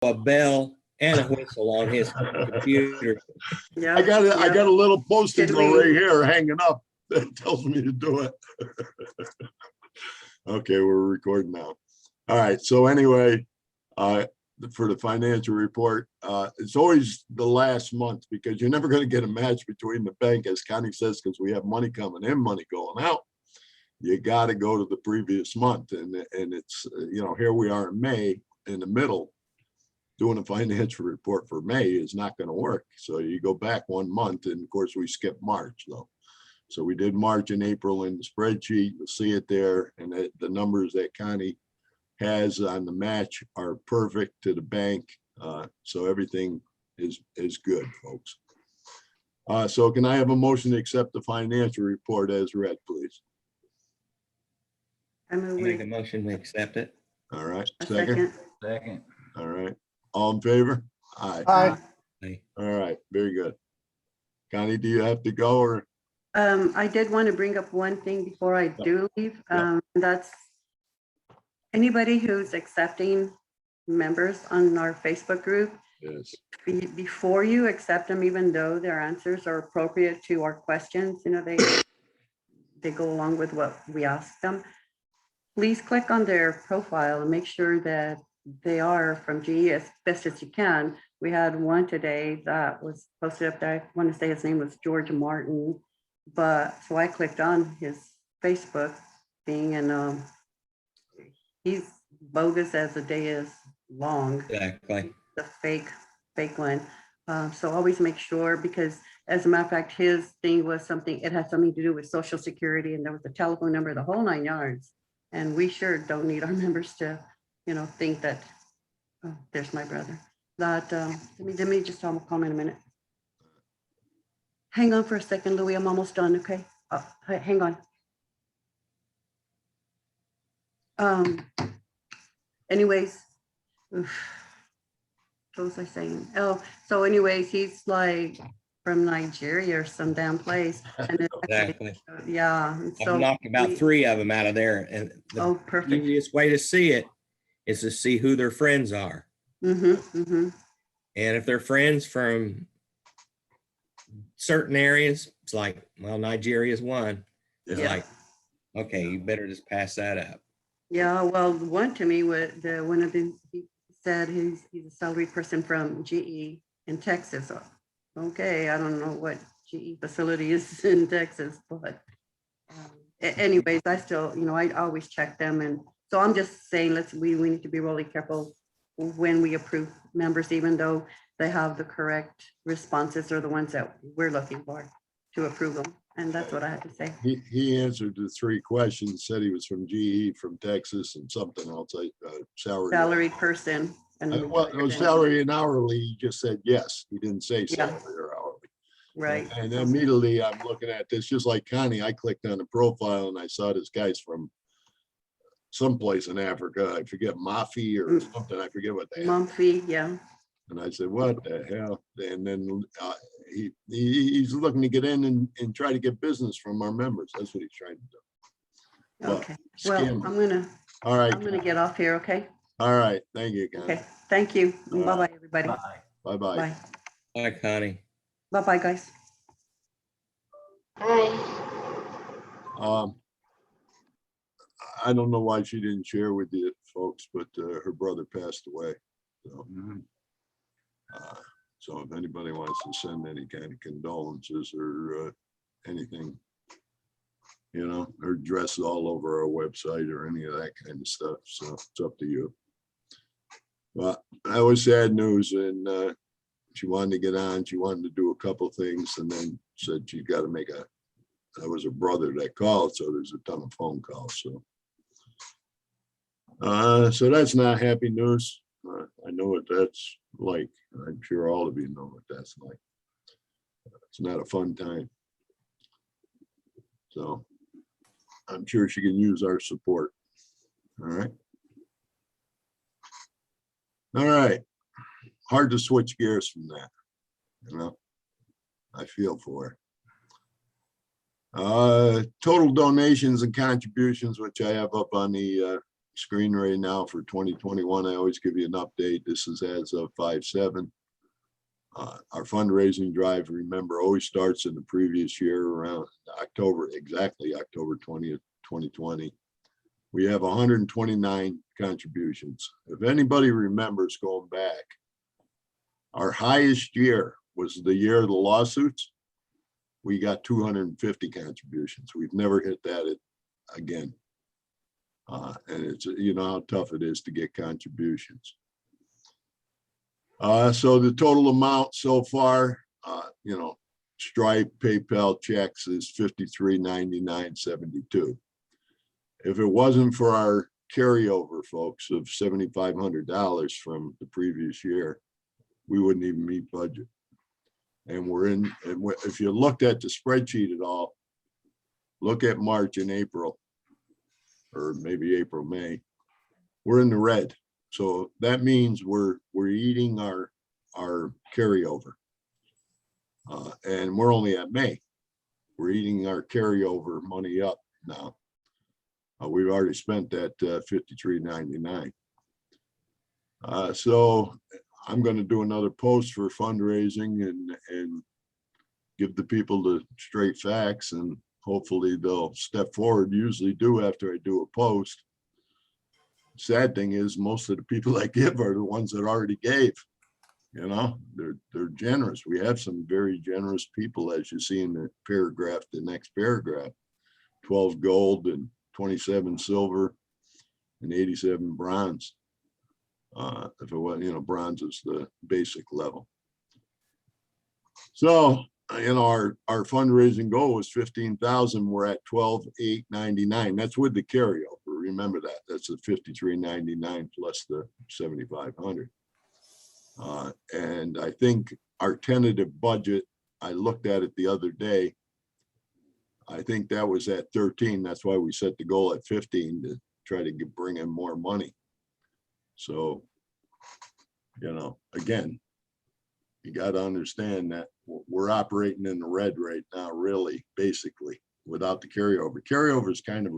a bell and a whistle on his computer. Yeah. I got a little post-it Did note we- right here hanging up that tells me to do it. Okay, we're recording now. All right, so anyway, for the financial report, it's always the last month because you're never going to get a match between the bank, as Connie says, because we have money coming in, money going out. You got to go to the previous month, and it's, you know, here we are in May, in the middle. Doing a financial report for May is not going to work. So you go back 1 month, and of course we skipped March though. So we did March and April in the spreadsheet. You'll see it there, and the numbers that Connie has on the match are perfect to the bank. So everything is good, folks. So can I have a motion to accept the financial report as read, please? I move Make a we, motion to accept it. All right, a second. second. All right, all in favor? Aye. Aye. Aye. All right, very good. Connie, do you have to go or? I did want to bring up one thing before I do leave. Yeah. That's anybody who's accepting members on our Facebook group, Yes. before you accept them, even though their answers are appropriate to our questions, you know, they go along with what we ask them. Please click on their profile and make sure that they are from GE as best as you can. We had one today that was posted up there. I want to say his name was George Martin, but so I clicked on his Facebook thing, and he's bogus as the day is long. Exactly. The fake one. So always make sure, because as a matter of fact, his thing was something, it had something to do with Social Security, and there was a telephone number, the whole 9 yards. And we sure don't need our members to, you know, think that, oh, there's my brother. That, let me just call him in a minute. Hang on for a second, Louis, I'm almost done, okay? Hang on. Anyways, oof. What was I saying? Oh, so anyways, he's like from Nigeria or some damn place. And then, Exactly. yeah. and I've so knocked about we- 3 of them out of there. And the Oh, perfect. easiest way to see it is to see who their friends are. Mm-hmm, mm-hmm. And if they're friends from certain areas, it's like, well, Nigeria's one. It's Yeah. like, okay, you better just pass that up. Yeah, well, one to me, one of them, he said he's a salaried person from GE in Texas. Okay, I don't know what GE facility is in Texas, but anyways, I still, you know, I always check them. And so I'm just saying, we need to be really careful when we approve members, even though they have the correct responses or the ones that we're looking for to approve them. And that's what I had to say. He answered the 3 questions, said he was from GE, from Texas, and something else, salary. Salaried person. And Well, it was salary and hourly, he just said yes. He didn't say Yeah. salary or hourly. Right. And immediately I'm looking at this, just like Connie, I clicked on the profile and I saw this guy's from someplace in Africa. I forget, Mafi or something. I forget what they have. Mumphy, yeah. And I said, what the hell? And then he's looking to get in and try to get business from our members. That's what he's trying to do. Well, Okay. Well, scam. All I'm right. gonna get off here, okay? All right. Thank you, Connie. Okay, thank you. All right. Bye-bye, everybody. Bye-bye. Bye. Bye, Connie. Bye-bye, guys. I don't know why she didn't share with you folks, but her brother passed away. So if anybody wants to send any kind of condolences or anything, you know, her address is all over our website or any of that kind of stuff. So it's up to you. But that was sad news, and she wanted to get on. She wanted to do a couple things, and then said she got to make that was her brother that called. So there's a ton of phone calls. So that's not happy news. I know what that's like. I'm sure all of you know what that's like. It's not a fun time. So I'm sure she can use our support. All right. All right. Hard to switch gears from that. You know, I feel for her. Total donations and contributions, which I have up on the screen right now for 2021. I always give you an update. This is as of 5/7. Our fundraising drive, remember, always starts in the previous year around October, exactly October 20th, 2020. We have 129 contributions. If anybody remembers going back, our highest year was the year of the lawsuits. We got 250 contributions. We've never hit that again. And it's, you know how tough it is to get contributions. So the total amount so far, you know, Stripe, PayPal checks is $53.99.72. If it wasn't for our carryover, folks, of $7,500 from the previous year, we wouldn't even meet budget. And we're in, and if you looked at the spreadsheet at all, look at March and April, or maybe April, May, we're in the red. So that means we're eating our carryover. And we're only at May. We're eating our carryover money up now. We've already spent that $53.99. So I'm going to do another post for fundraising and give the people the straight facts, and hopefully they'll step forward. Usually do after I do a post. Sad thing is most of the people I give are the ones that already gave. You know, they're generous. We have some very generous people, as you see in the paragraph, the next paragraph. 12 gold and 27 silver and 87 bronze. If it was, you know, bronze is the basic level. So, you know, our fundraising goal was 15,000. We're at 12,899. That's with the carryover. Remember that. That's the $53.99 plus the 7,500. And I think our tentative budget, I looked at it the other day. I think that was at 13. That's why we set the goal at 15 to try to bring in more money. So, you know, again, you got to understand that we're operating in the red right now, really, basically, without the carryover. Carryover is kind of,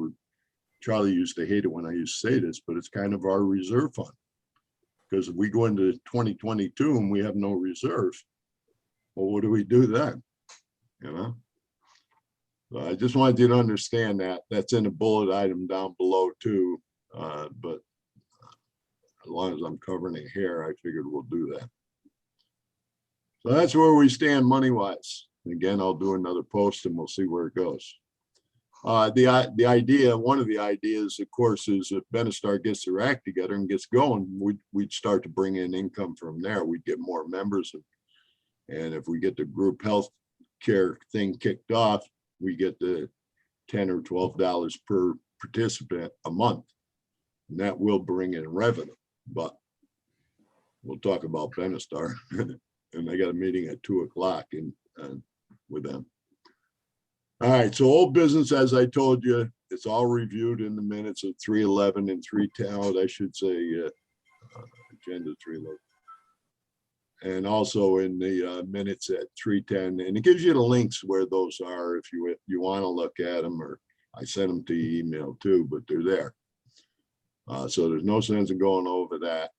Charlie used to hate it when I used to say this, but it's kind of our reserve fund. Because if we go into 2022 and we have no reserve, well, what do we do then? You know? So I just wanted you to understand that. That's in a bullet item down below too. But as long as I'm covering it here, I figured we'll do that. So that's where we stand money-wise. Again, I'll do another post and we'll see where it goes. The idea, one of the ideas, of course, is if Benestar gets their act together and gets going, we'd start to bring in income from there. We'd get more members. And if we get the group health care thing kicked off, we get the $10 or $12 per participant a month. And that will bring in revenue. But we'll talk about Benestar. And I got a meeting at 2 o'clock with them. All right, so old business, as I told you, it's all reviewed in the minutes of 311 and 310, I should say, agenda 311. And also in the minutes at 310, and it gives you the links where those are if you want to look at them, or I sent them to you email too, but they're there. So there's no sense in going over that.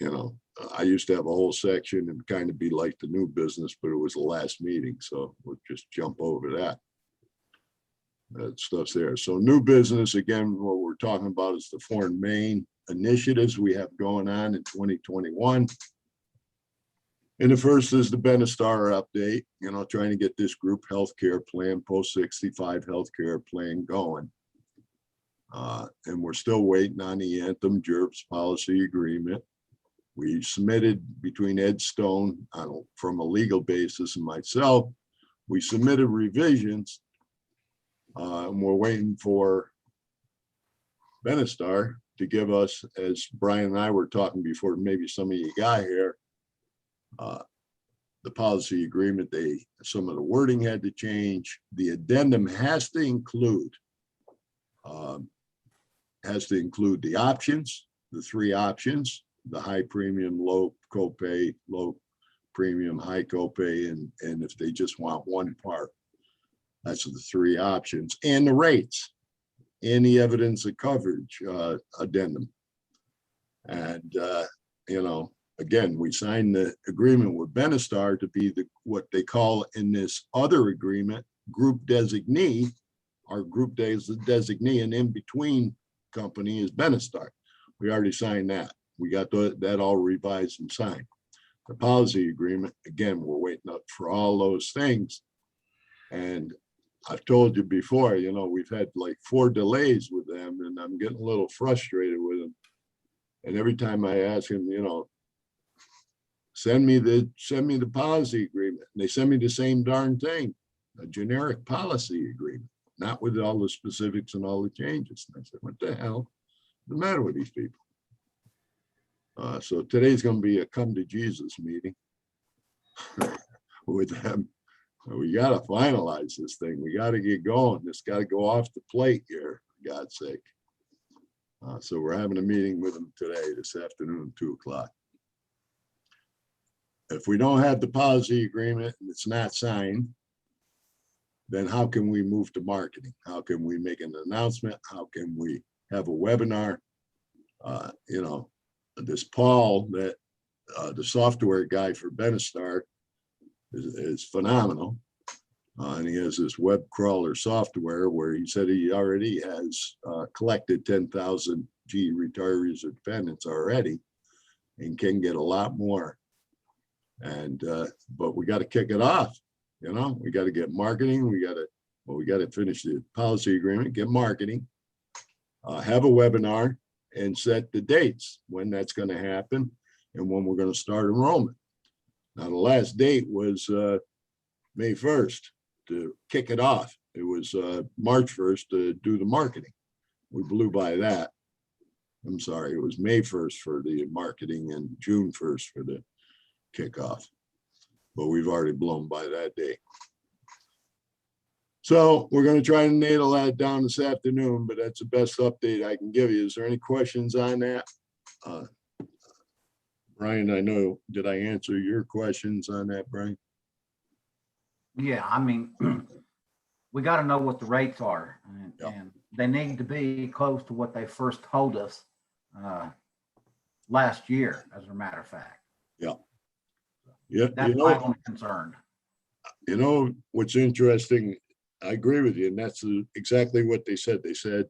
You know, I used to have a whole section and kind of be like the new business, but it was the last meeting. So we'll just jump over that. That stuff's there. So new business, again, what we're talking about is the foreign main initiatives we have going on in 2021. And the first is the Benestar update, you know, trying to get this group healthcare plan, post-65 healthcare plan going. And we're still waiting on the Anthem GERBS policy agreement. We submitted between Ed Stone from a legal basis and myself, we submitted revisions and we're waiting for Benestar to give us, as Brian and I were talking before, maybe some of you got here, the policy agreement. Some of the wording had to change. The addendum has to include the options, the 3 options, the high premium, low copay, low premium, high copay, and if they just want one part, that's the 3 options, and the rates. any evidence of coverage addendum. And, you know, again, we signed the agreement with Benestar to be what they call in this other agreement, group designee. Our group designee, and in between company is Benestar. We already signed that. We got that all revised and signed. The policy agreement, again, we're waiting up for all those things. And I've told you before, you know, we've had like 4 delays with them, and I'm getting a little frustrated with them. And every time I ask him, you know, send me the policy agreement, and they send me the same darn thing, a generic policy agreement, not with all the specifics and all the changes. And I said, what the hell is the matter with these people? So today's going to be a come to Jesus meeting with them. We got to finalize this thing. We got to get going. This got to go off the plate here, for God's sake. So we're having a meeting with them today, this afternoon, 2 o'clock. If we don't have the policy agreement and it's not signed, then how can we move to marketing? How can we make an announcement? How can we have a webinar? You know, this Paul, that the software guy for Benestar is phenomenal. And he has this web crawler software where he said he already has collected 10,000 G retirees or dependents already and can get a lot more. And but we got to kick it off. You know, we got to get marketing. We got to finish the policy agreement, get marketing, have a webinar, and set the dates when that's going to happen and when we're going to start enrollment. Now, the last date was May 1st to kick it off. It was March 1st to do the marketing. We blew by that. I'm sorry, it was May 1st for the marketing and June 1st for the kickoff. But we've already blown by that day. So we're going to try and nail that down this afternoon, but that's the best update I can give you. Is there any questions on that? Brian, I know, did I answer your questions on that, Brian? Yeah, I mean, we got to know what the rates are, Yeah. and they need to be close to what they first told us last year, as a matter of fact. Yeah. Yeah. That's my only concern. You know, what's interesting, I agree with you, and that's exactly what they said. They said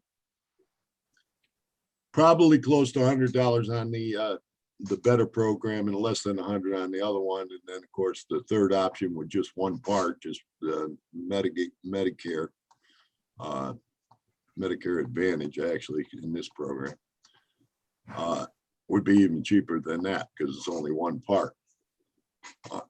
probably close to $100 on the better program and less than 100 on the other one. And then, of course, the third option with just one part, just Medicare, Medicare Advantage, actually, in this program, would be even cheaper than that because it's only one part.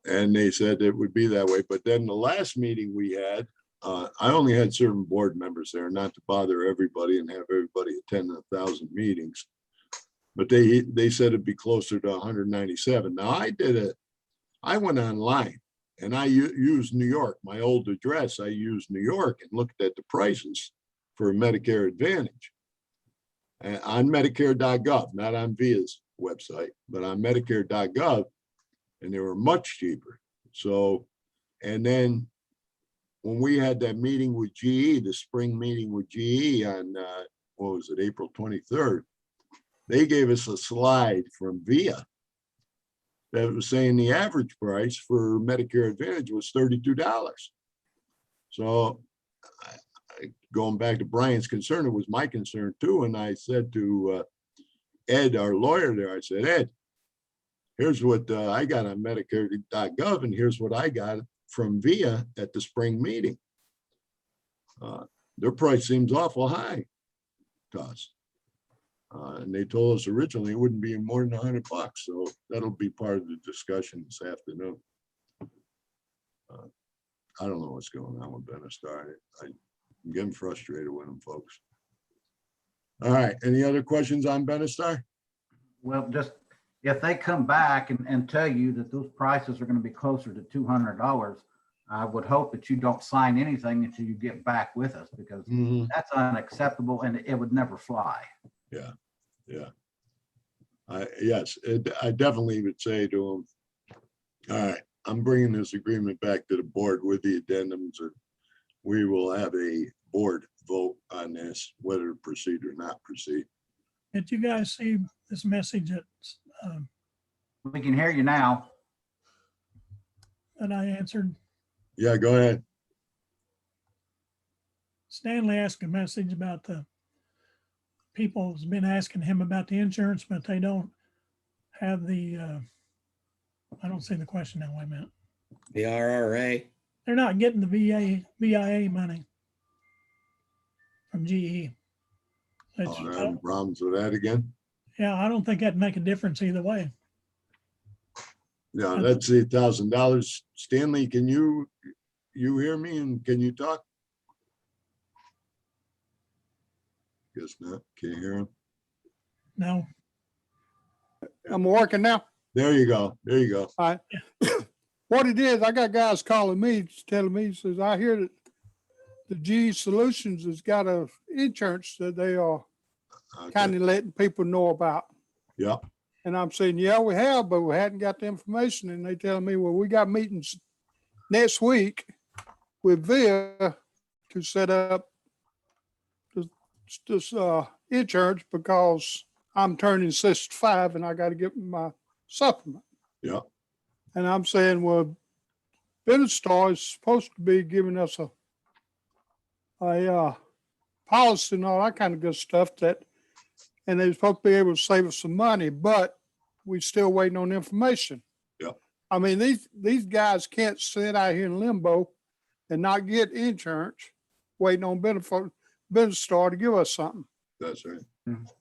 And they said it would be that way. But then the last meeting we had, I only had certain board members there, not to bother everybody and have everybody attend 1,000 meetings. But they said it'd be closer to 197. Now I went online and I used New York, my old address. I used New York and looked at the prices for Medicare Advantage on Medicare.gov, not on VIA's website, but on Medicare.gov, and they were much cheaper. So, and then when we had that meeting with GE, the spring meeting with GE on, what was it, April 23rd, they gave us a slide from VIA that was saying the average price for Medicare Advantage was $32. So going back to Brian's concern, it was my concern too. And I said to Ed, our lawyer there, I said, Ed, here's what I got on Medicare.gov, and here's what I got from VIA at the spring meeting. Their price seems awful high to us. And they told us originally it wouldn't be more than $100. So that'll be part of the discussion this afternoon. I don't know what's going on with Benestar. I'm getting frustrated with them, folks. All right. Any other questions on Benestar? Well, just if they come back and tell you that those prices are going to be closer to $200, I would hope that you don't sign anything until you get back with us, because that's unacceptable and it would never fly. Yeah, yeah. Yes, I definitely would say to them, all right, I'm bringing this agreement back to the board with the addendums, and we will have a board vote on this, whether to proceed or not proceed. Did you guys see this message We can hear you now. that I answered? Yeah, go ahead. Stanley asked a message about the people's been asking him about the insurance, but they don't have the, I don't see the question now, wait a minute. The RRA. They're not getting the VIA money from GE. Which, Are there any problems with that again? yeah, I don't think that'd make a difference either way. Yeah, that's $8,000. Stanley, can you hear me and can you talk? Guess not. Can't hear him. No, I'm working now. There you go. There you go. What it is, I got guys calling me, telling me, says, I hear that the GE Solutions has got a insurance that they are Okay. kind of letting people know about. Yeah. And I'm saying, yeah, we have, but we hadn't got the information. And they telling me, well, we got meetings next week with VIA to set up this insurance because I'm turning 65 and I got to get my supplement. Yeah. And I'm saying, well, Benestar is supposed to be giving us a policy and all that kind of good stuff and they're supposed to be able to save us some money, but we still waiting on information. Yeah. I mean, these guys can't sit out here in limbo and not get insurance, waiting on Benestar to give us something. That's right.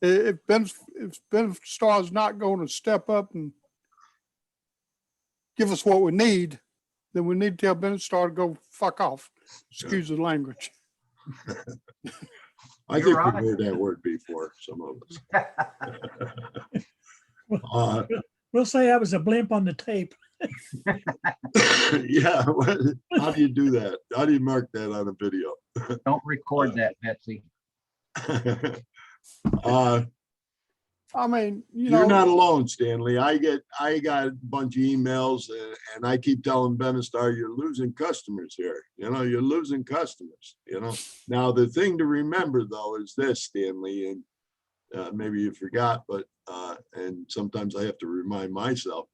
If Benestar is not going to step up and give us what we need, then we need to tell Benestar to go fuck off. Excuse the language. I You're think right. we've heard that word before, some of us. we'll say that was a blimp on the tape. Yeah, how do you do that? How do you mark that on a video? Don't record that, Betsy. I mean, You're not alone, Stanley. I got a bunch of emails and I keep telling Benestar, you're losing customers here. You're losing customers, Now, the thing to remember though is this, Stanley, and maybe you forgot, but, and sometimes I have to remind myself,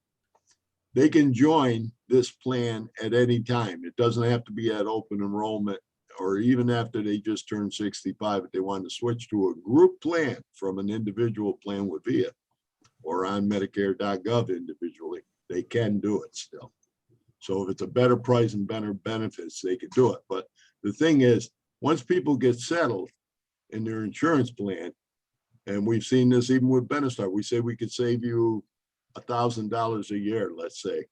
they can join this plan at any time. It doesn't have to be at open enrollment or even after they just turned 65, if they want to switch to a group plan from an individual plan with VIA or on Medicare.gov individually, they can do it still. So if it's a better price and better benefits, they could do it. But the thing is, once people get settled in their insurance plan, and we've seen this even with Benestar, we say we could save you $1,000 a year, let's say.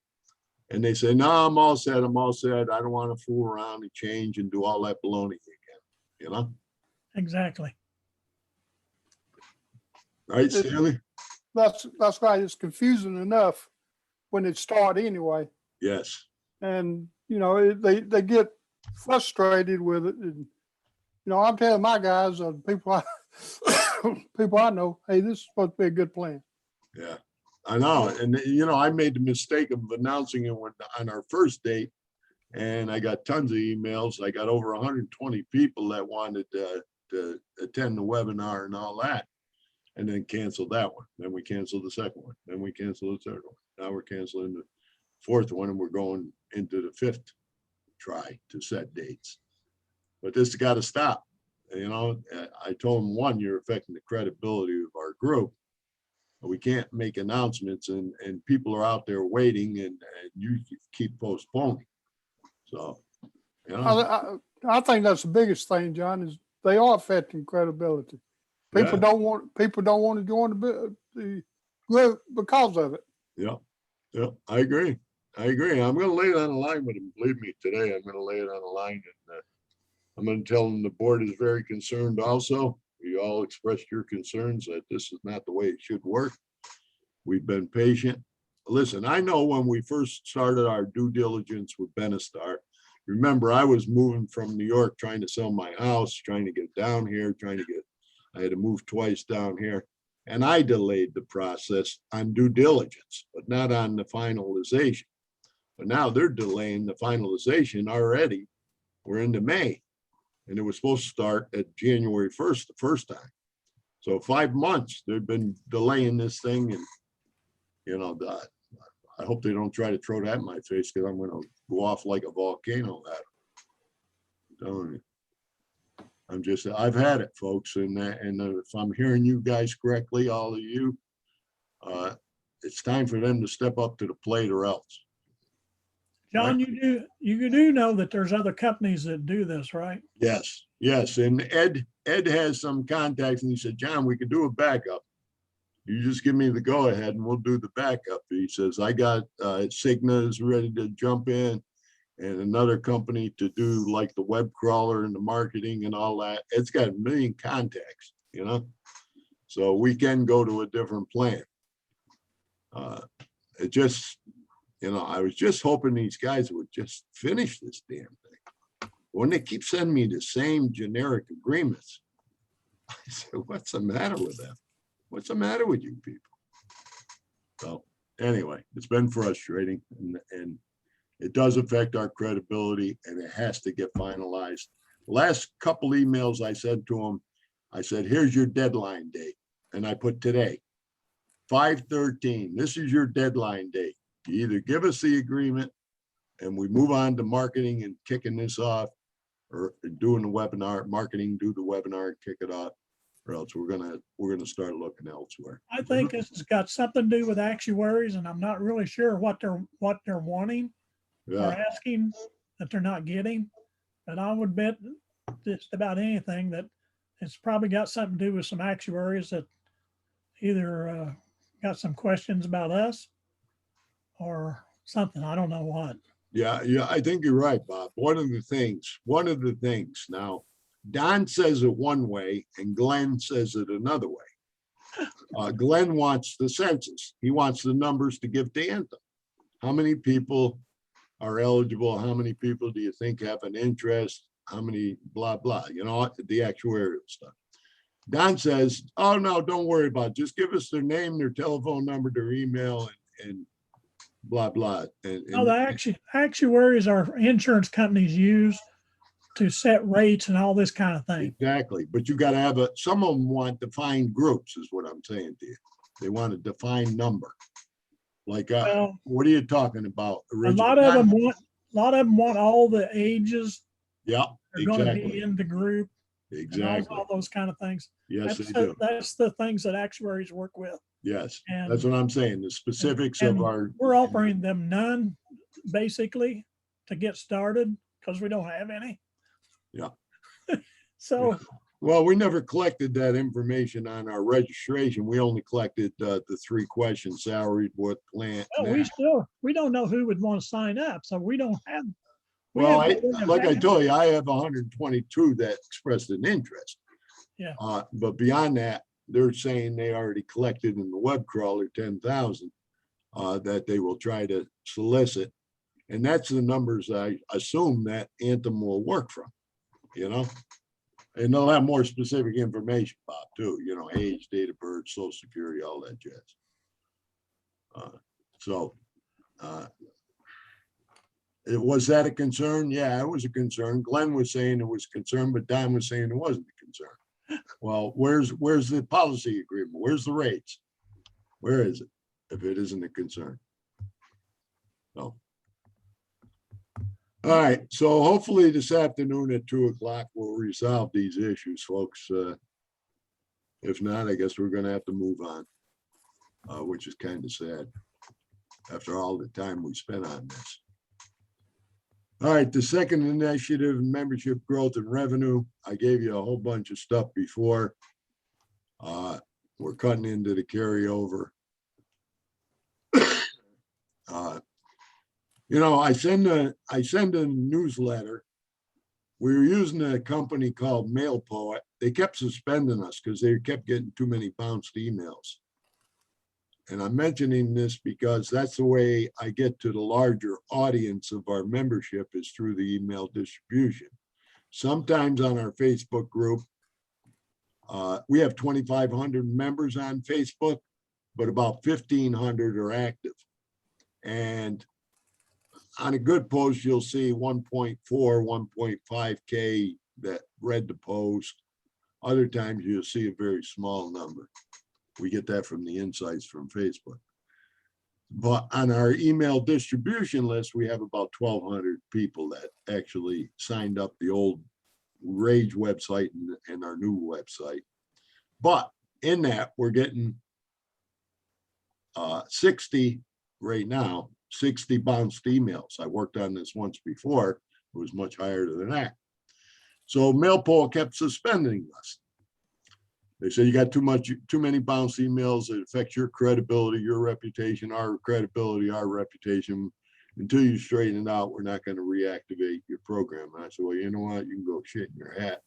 And they say, no, I'm all set. I don't want to fool around and change and do all that baloney again, Exactly. Right, Stanley? That's right. It's confusing enough when it starts anyway. Yes. And, they get frustrated with it. And, I'm telling my guys, people I know, hey, this is supposed to be a good plan. Yeah, I know. And, I made the mistake of announcing it on our first date. And I got tons of emails. I got over 120 people that wanted to attend the webinar and all that. And then canceled that one. Then we canceled the second one. Then we canceled the third one. Now we're canceling the fourth one and we're going into the fifth try to set dates. But this has got to stop. I told them, one, you're affecting the credibility of our group. We can't make announcements and people are out there waiting and you keep postponing. So, I think that's the biggest thing, John, is they are affecting credibility. People yeah. don't want to join the group because of it. Yeah, I agree. I'm going to lay it on the line with them. Believe me, today I'm going to lay it on the line, and I'm going to tell them the board is very concerned. Also, you all expressed your concerns that this is not the way it should work. We've been patient. Listen, I know when we first started our due diligence with Benestar. Remember, I was moving from New York, trying to sell my house, trying to get down here, I had to move twice down here. And I delayed the process on due diligence, but not on the finalization. But now they're delaying the finalization already. We're into May. And it was supposed to start at January 1st, the first time. So 5 months, they've been delaying this thing and, you know, I hope they don't try to throw that in my face because I'm gonna go off like a volcano at them. I'm telling you. I've had it, folks, and if I'm hearing you guys correctly, all of you, it's time for them to step up to the plate or else. John, you do know that there's other companies that do this, right? Yes, yes, and Ed has some contacts and he said, John, we could do a backup. You just give me the go ahead and we'll do the backup. He says, I got Cigna is ready to jump in and another company to do like the web crawler and the marketing and all that. It's got a million contacts, you know? So we can go to a different plan. It just, you know, I was just hoping these guys would just finish this damn thing. When they keep sending me the same generic agreements, I said, what's the matter with them? What's the matter with you people? So anyway, it's been frustrating and it does affect our credibility and it has to get finalized. Last couple emails I said to them, I said, here's your deadline date. And I put today, 5/13. This is your deadline date. You either give us the agreement and we move on to marketing and kicking this off, or doing the webinar, marketing, do the webinar and kick it off, or else we're gonna start looking elsewhere. I think this has got something to do with actuaries, and I'm not really sure what they're wanting or Yeah, asking that they're not getting. But I would bet just about anything that it's probably got something to do with some actuaries that either got some questions about us or something. I don't know what. yeah, I think you're right, Bob. One of the things now, Don says it one way and Glenn says it another way. Glenn wants the census. He wants the numbers to give to Anthem. How many people are eligible? How many people do you think have an interest? How many blah, blah, you know, the actuarial stuff. Don says, oh, no, don't worry about it. Just give us their name, their telephone number, their email and blah, blah. No, the actuaries are insurance companies use to set rates and all this kind of thing. Exactly, but you gotta have some of them want defined groups is what I'm saying to you. They want a defined number. Like, Well, what are you talking about? a lot of them want all the ages Yeah, are going to be exactly, in the group and exactly. all those kind of things. Yes, they That's do. that's the things that actuaries work with. Yes, And, that's what I'm saying. The specifics of and our, we're offering them none basically to get started because we don't have any. Yeah. So well, we never collected that information on our registration. We only collected the 3 questions: salary, what plant. we don't know who would want to sign up. So we don't have. Well, have no way of like I having- told you, I have 122 that expressed an interest. Yeah. But beyond that, they're saying they already collected in the web crawler 10,000 that they will try to solicit. And that's the numbers I assume that Anthem will work from, you know? And they'll have more specific information, Bob, too, you know, age, date of birth, social security, all that jazz. Was that a concern? Yeah, it was a concern. Glenn was saying it was a concern, but Don was saying it wasn't a concern. Well, where's the policy agreement? Where's the rates? Where is it? If it isn't a concern. So. All right, so hopefully this afternoon at 2 o'clock, we'll resolve these issues, folks. If not, I guess we're gonna have to move on, which is kind of sad after all the time we spent on this. All right, the second initiative, membership growth and revenue. I gave you a whole bunch of stuff before. We're cutting into the carryover. You know, I send a newsletter. We were using a company called MailPoet. They kept suspending us because they kept getting too many bounced emails. And I'm mentioning this because that's the way I get to the larger audience of our membership is through the email distribution. Sometimes on our Facebook group, we have 2,500 members on Facebook, but about 1,500 are active. And on a good post, you'll see 1.4, 1.5K that read the post. Other times you'll see a very small number. We get that from the insights from Facebook. But on our email distribution list, we have about 1,200 people that actually signed up the old Rage website and our new website. But in that, we're getting 60 right now, 60 bounced emails. I worked on this once before. It was much higher than that. So MailPoll kept suspending us. They said you got too many bounce emails. It affects your credibility, your reputation, our credibility, our reputation. Until you straighten it out, we're not going to reactivate your program. And I said, well, you know what? You can go shit in your hat.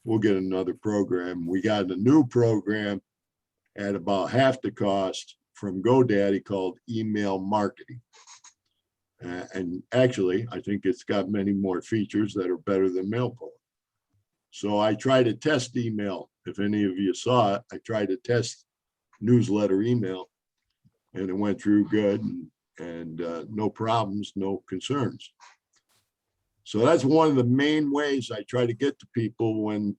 We'll get another program. We got a new program at about half the cost from GoDaddy called Email Marketing. And actually, I think it's got many more features that are better than MailPoll. So I tried to test email. If any of you saw it, I tried to test newsletter email and it went through good and no problems, no concerns. So that's one of the main ways I try to get to people when,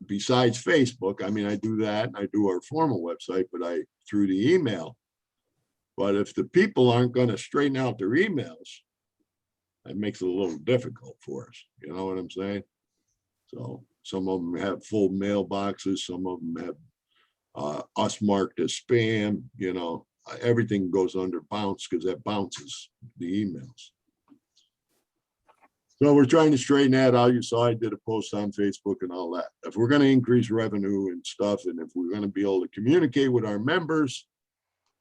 besides Facebook, I mean, I do that and I do our formal website, but through the email. But if the people aren't going to straighten out their emails, that makes it a little difficult for us. You know what I'm saying? So some of them have full mailboxes, some of them have us marked as spam, you know, everything goes under bounce because that bounces the emails. So we're trying to straighten that out. You saw I did a post on Facebook and all that. If we're going to increase revenue and stuff, and if we're going to be able to communicate with our members,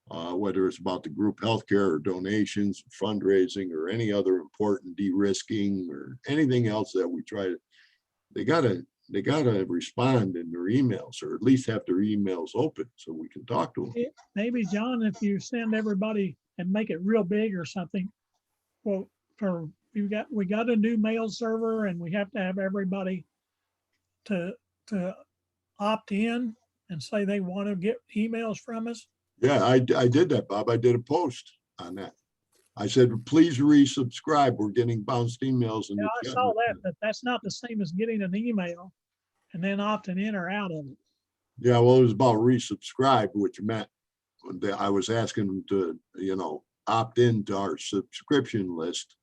whether it's about the group healthcare or donations, fundraising, or any other important de-risking or anything else that we try to, they gotta respond in their emails, or at least have their emails open so we can talk to them. Maybe, John, if you send everybody and make it real big or something, well, we got a new mail server and we have to have everybody to opt in and say they want to get emails from us. Yeah, I did that, Bob. I did a post on that. I said, please resubscribe. We're getting bounced emails. Yeah, I saw that, but that's not the same as getting an email and then opting in or out of it. Yeah, well, it was about resubscribe, which meant that I was asking them to, you know, opt into our subscription list.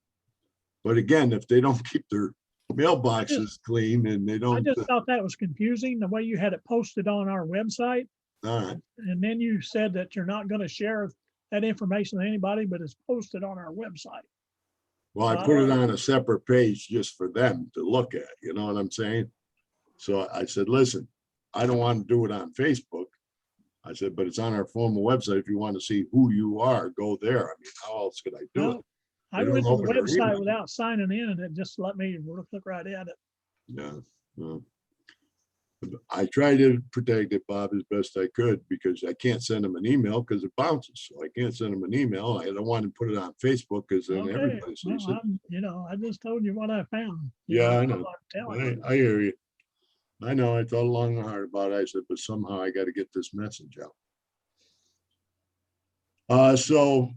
But again, if they don't keep their mailboxes clean and they I don't, just thought that was confusing, the way you had it posted on our website. all right. And then you said that you're not going to share that information with anybody, but it's posted on our website. Well, I put it on a separate page just for them to look at, you know what I'm saying? So I said, listen, I don't want to do it on Facebook. I said, but it's on our formal website. If you want to see who you are, go there. I mean, how else could I do it? Well, I They went don't to the open their website email. without signing in and it just let me look right at it. Yeah. Well, I try to protect it, Bob, as best I could, because I can't send them an email because it bounces. So I can't send them an email. I don't want to put it on Facebook because then Okay, everybody sees well, it. I just told you what I found. Yeah, I that's know. all I'm telling you. I hear you. I know. I thought long and hard about it. I said, but somehow I got to get this message out. So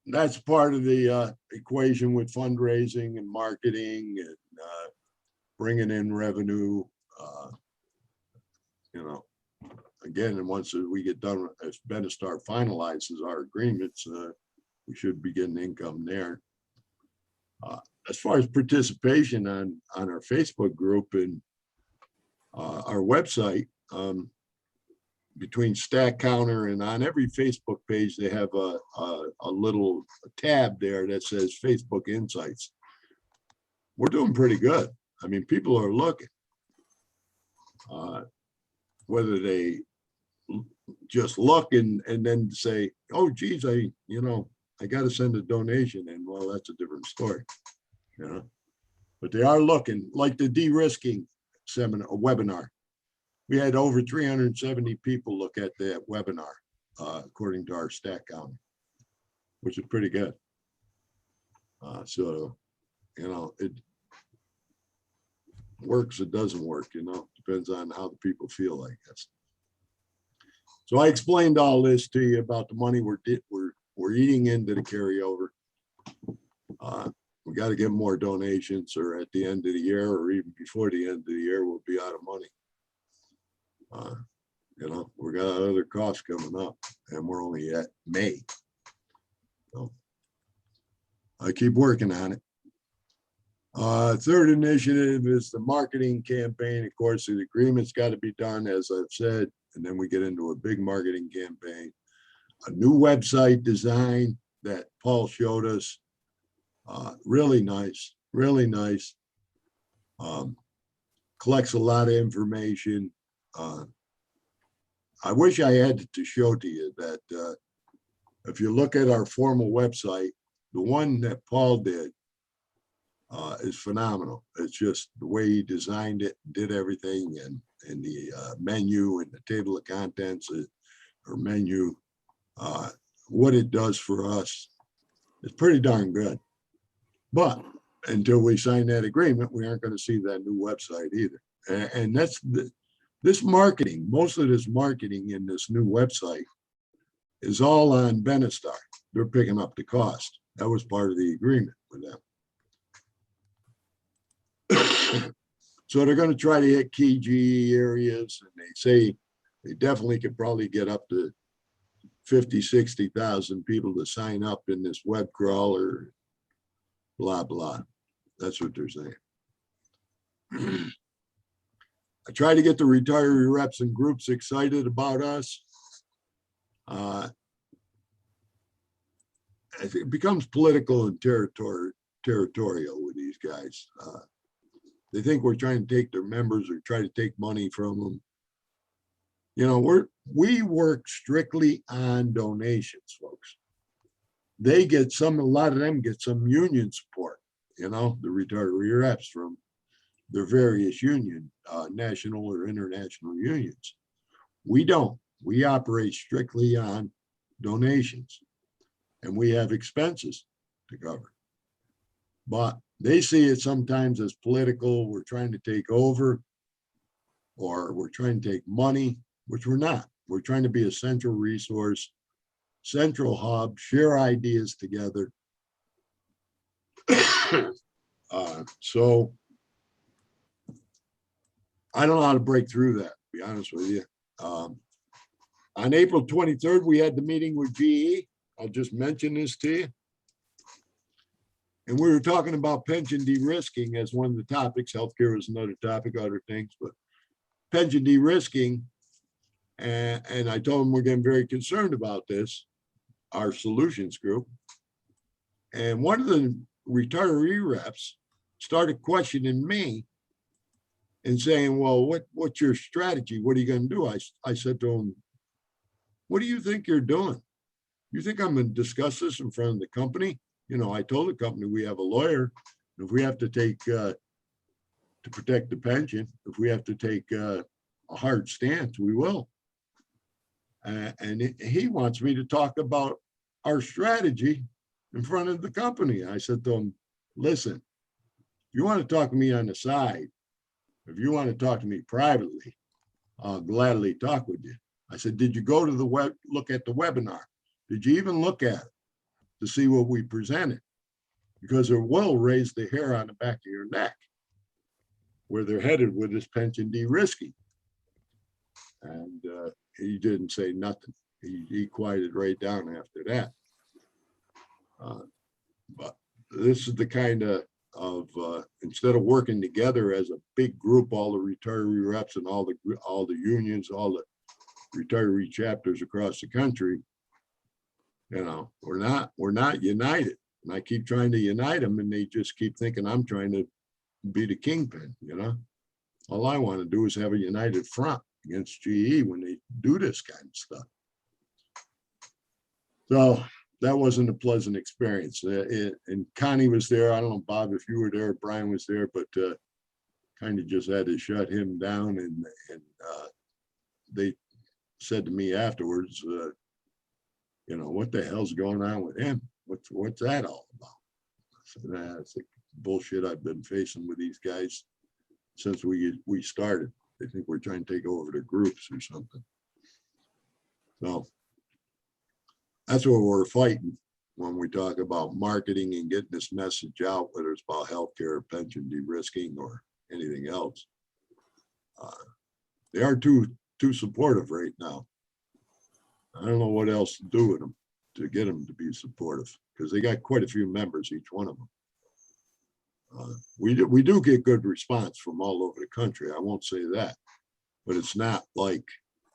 that's part of the equation with fundraising and marketing and bringing in revenue. You know, again, and once we get done, if Benestar finalizes our agreements, we should be getting income there. As far as participation on our Facebook group and our website, between Stack Counter and on every Facebook page, they have a little tab there that says Facebook Insights. We're doing pretty good. I mean, people are looking. Whether they just look and then say, oh, geez, I got to send a donation, and well, that's a different story, you know. But they are looking, like the de-risking seminar, webinar. We had over 370 people look at that webinar, according to our Stack Counter, which is pretty good. So, you know, it works, it doesn't work, you know, depends on how the people feel, I guess. So I explained all this to you about the money we're eating into the carryover. we got to get more donations, or at the end of the year, or even before the end of the year, we'll be out of money. You know, we got other costs coming up, and we're only at May. So I keep working on it. Third initiative is the marketing campaign. Of course, the agreement's got to be done, as I've said, and then we get into a big marketing campaign. A new website design that Paul showed us. Really nice, really nice. Collects a lot of information. I wish I had to show to you that if you look at our formal website, the one that Paul did is phenomenal. It's just the way he designed it, did everything, and the menu and the table of contents or menu, what it does for us, it's pretty darn good. But until we sign that agreement, we aren't going to see that new website either. And that's this marketing, most of this marketing in this new website is all on Benestar. They're picking up the cost. That was part of the agreement with them. So they're going to try to hit key GE areas, and they say they definitely could probably get up to 50, 60,000 people to sign up in this web crawler, blah, blah. That's what they're saying. I try to get the retiree reps and groups excited about us. I think it becomes political and territorial with these guys. They think we're trying to take their members or try to take money from them. You know, we work strictly on donations, folks. They get a lot of them get some union support, you know, the retiree reps from their various union, national or international unions. We don't. We operate strictly on donations, and we have expenses to cover. But they see it sometimes as political. We're trying to take over, or we're trying to take money, which we're not. We're trying to be a central resource, central hub, share ideas together. So I don't know how to break through that, to be honest with you. On April 23rd, we had the meeting with GE. I'll just mention this to you. And we were talking about pension de-risking as one of the topics. Healthcare is another topic, other things, but pension de-risking. And I told them we're getting very concerned about this, our solutions group. And one of the retiree reps started questioning me and saying, well, what's your strategy? What are you going to do? I said to him, what do you think you're doing? You think I'm going to discuss this in front of the company? You know, I told the company we have a lawyer. If we have to take, to protect the pension, if we have to take a hard stance, we will. And he wants me to talk about our strategy in front of the company. I said to him, listen, if you want to talk to me on the side, if you want to talk to me privately, I'll gladly talk with you. I said, did you go to the web, look at the webinar? Did you even look at it to see what we presented? Because it will raise the hair on the back of your neck where they're headed with this pension de-risking. And he didn't say nothing. He quieted right down after that. But this is the kind of instead of working together as a big group, all the retiree reps and all the unions, all the retiree chapters across the country, you know, we're not united. And I keep trying to unite them, and they just keep thinking I'm trying to be the kingpin, you know. All I want to do is have a united front against GE when they do this kind of stuff. So that wasn't a pleasant experience. And Connie was there. I don't know, Bob, if you were there, Brian was there, but kind of just had to shut him down. And they said to me afterwards, you know, what the hell's going on with him? What's that all about? I said, nah, it's like bullshit I've been facing with these guys since we started. They think we're trying to take over the groups or something. So that's what we're fighting. when we talk about marketing and getting this message out, whether it's about healthcare, pension de-risking, or anything else. They are too supportive right now. I don't know what else to do with them to get them to be supportive, because they got quite a few members, each one of them. We do get good response from all over the country. I won't say that, but it's not like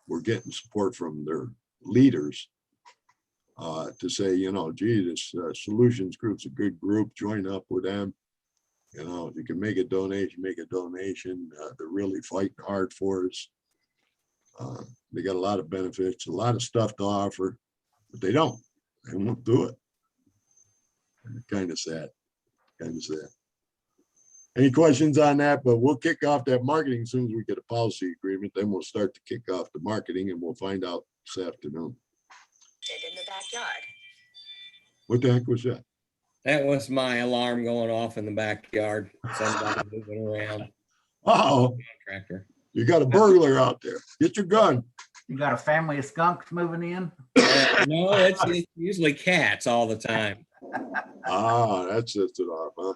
we're getting support from their leaders to say, you know, gee, this solutions group's a good group, join up with them. You know, if you can make a donation, make a donation. They're really fighting hard for us. They got a lot of benefits, a lot of stuff to offer, but they don't. They won't do it. Kind of sad. Kind of sad. Any questions on that? But we'll kick off that marketing as soon as we get a policy agreement. Then we'll start to kick off the marketing, and we'll find out this afternoon. In the backyard. What the heck was that? That was my alarm going off in the backyard. Somebody moving around. Uh-oh, Contractor. you got a burglar out there. Get your gun. You got a family of skunks moving in? No, it's usually cats all the time. Ah, that sets it off, huh?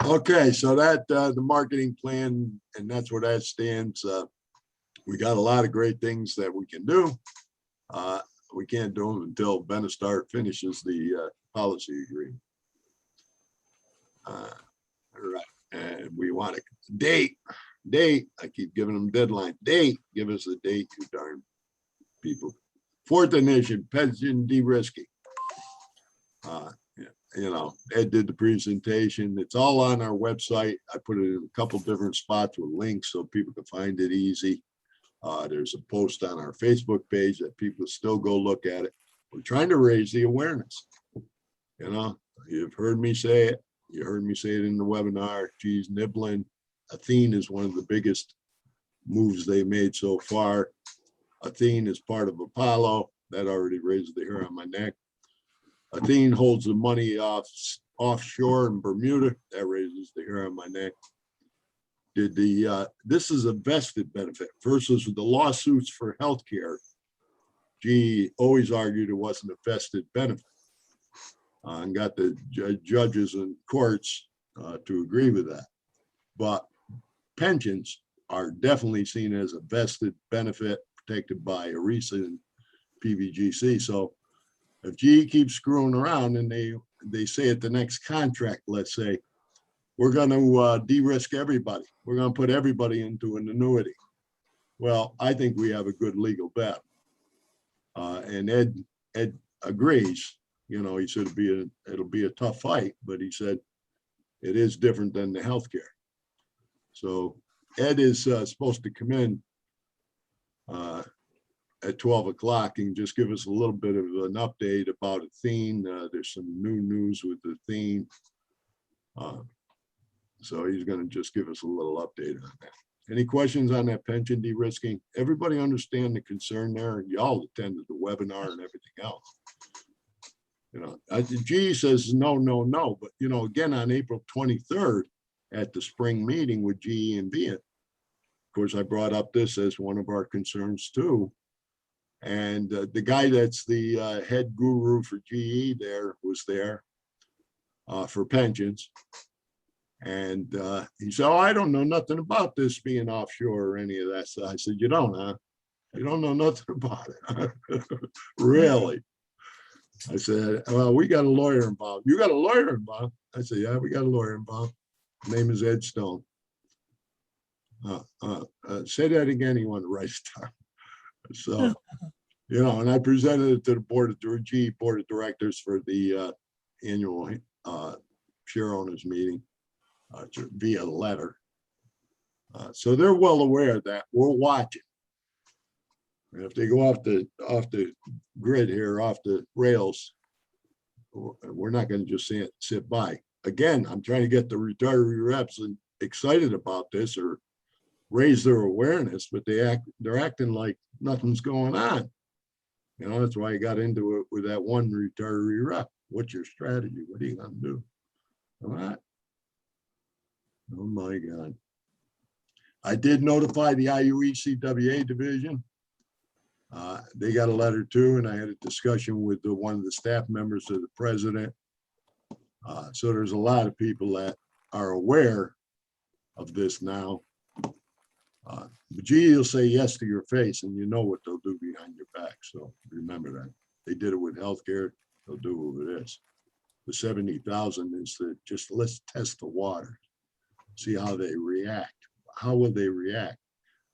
Okay, so that the marketing plan, and that's where that stands. We got a lot of great things that we can do. We can't do them until Benestart finishes the policy agreement. All right, and we want a date. I keep giving them deadline. Date. Give us a date, you darn people. Fourth initiative, pension de-risking. You know, Ed did the presentation. It's all on our website. I put it in a couple different spots with links so people can find it easy. There's a post on our Facebook page that people still go look at it. We're trying to raise the awareness. You know, you've heard me say it. You heard me say it in the webinar. Geez, nibbling. Athene is one of the biggest moves they made so far. Athene is part of Apollo. That already raised the hair on my neck. Athene holds the money offshore in Bermuda. That raises the hair on my neck. This is a vested benefit versus the lawsuits for healthcare. GE always argued it wasn't a vested benefit. And got the judges and courts to agree with that. But pensions are definitely seen as a vested benefit protected by ERISA and PBGC. So if GE keeps screwing around and they say at the next contract, let's say, we're going to de-risk everybody. We're going to put everybody into an annuity. Well, I think we have a good legal bet. And Ed agrees. You know, he said it'll be a tough fight, but he said it is different than the healthcare. So Ed is supposed to come in at 12 o'clock and just give us a little bit of an update about Athene. There's some new news with Athene. So he's going to just give us a little update on that. Any questions on that pension de-risking? Everybody understand the concern there? Y'all attended the webinar and everything else. You know, GE says no, but you know, again, on April 23rd at the spring meeting with GE and Vient, of course, I brought up this as one of our concerns too. And the guy that's the head guru for GE there was there for pensions. And he said, oh, I don't know nothing about this being offshore or any of that. So I said, you don't, huh? You don't know nothing about it. Really? I said, well, we got a lawyer involved. You got a lawyer involved? I said, yeah, we got a lawyer involved. His name is Ed Stone. Say that again. He wanted to write stuff. So, you know, and I presented it to the board of directors for the annual share owners meeting via letter. So they're well aware of that. We're watching. And if they go off the grid here, off the rails, we're not going to just sit by. Again, I'm trying to get the retiree reps excited about this or raise their awareness, but they're acting like nothing's going on. You know, that's why I got into it with that one retiree rep. What's your strategy? What are you going to do? All right. Oh my God. I did notify the IUECWA division. They got a letter too, and I had a discussion with one of the staff members of the president. So there's a lot of people that are aware of this now. But GE will say yes to your face, and you know what they'll do behind your back. So remember that. They did it with healthcare, they'll do it with this. The 70,000 is to just, let's test the water, see how they react. How will they react?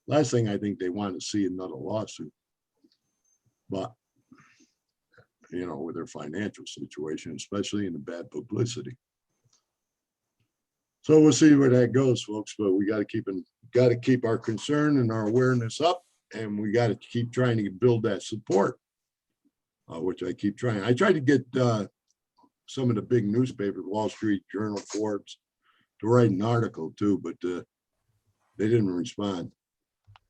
Last thing I think they want to see another lawsuit. But, you know, with their financial situation, especially in the bad publicity. So we'll see where that goes, folks, but we got to keep our concern and our awareness up, and we got to keep trying to build that support, which I keep trying. I tried to get some of the big newspapers, Wall Street Journal, Forbes, to write an article too, but they didn't respond.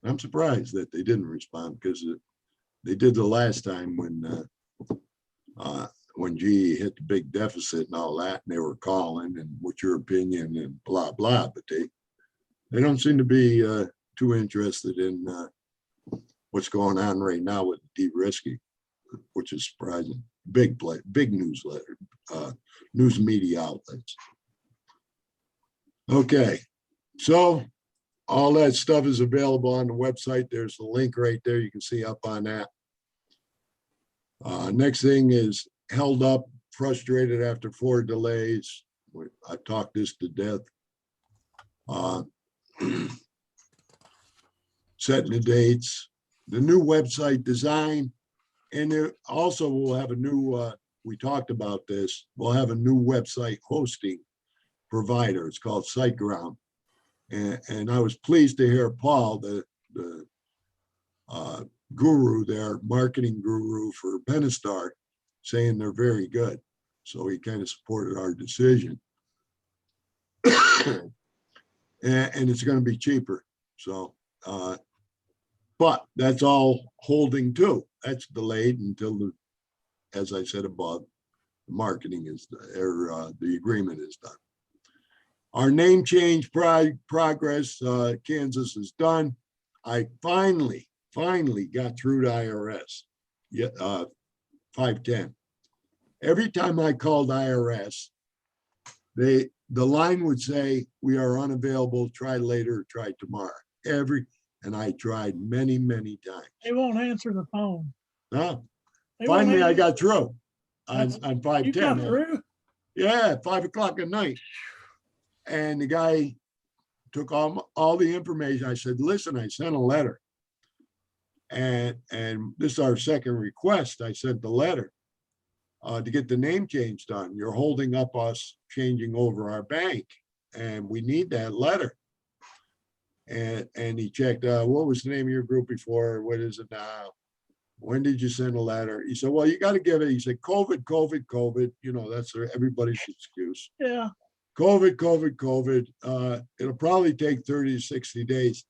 I'm surprised that they didn't respond, because they did the last time when GE hit the big deficit and all that, and they were calling and what's your opinion and blah, blah, but they don't seem to be too interested in what's going on right now with de-risking, which is surprising. Big newsletter, news media outlets. Okay, so all that stuff is available on the website. There's the link right there. You can see up on that. Next thing is held up, frustrated after 4 delays. I talked this to death. Setting the dates, the new website design, and there also we'll have a new, we talked about this, we'll have a new website hosting provider. It's called SiteGround. And I was pleased to hear Paul, the guru there, marketing guru for Penastar, saying they're very good. So he kind of supported our decision. and it's going to be cheaper. So, but that's all holding too. That's delayed until as I said above, the marketing is, or the agreement is done. Our name change progress, Kansas is done. I finally got through to IRS, 510. Every time I called IRS, the line would say, we are unavailable, try later, try tomorrow. And I tried many times. They won't answer the phone. No, They won't finally I answer- got through on You 510. got through? Yeah, 5 o'clock at night. And the guy took all the information. I said, listen, I sent a letter. And this is our second request. I sent the letter to get the name change done. You're holding up us changing over our bank, and we need that letter. And he checked, what was the name of your group before? What is it now? When did you send a letter? He said, well, you got to give it. He said, COVID. You know, that's everybody's excuse. Yeah. COVID. It'll probably take 30 to 60 days.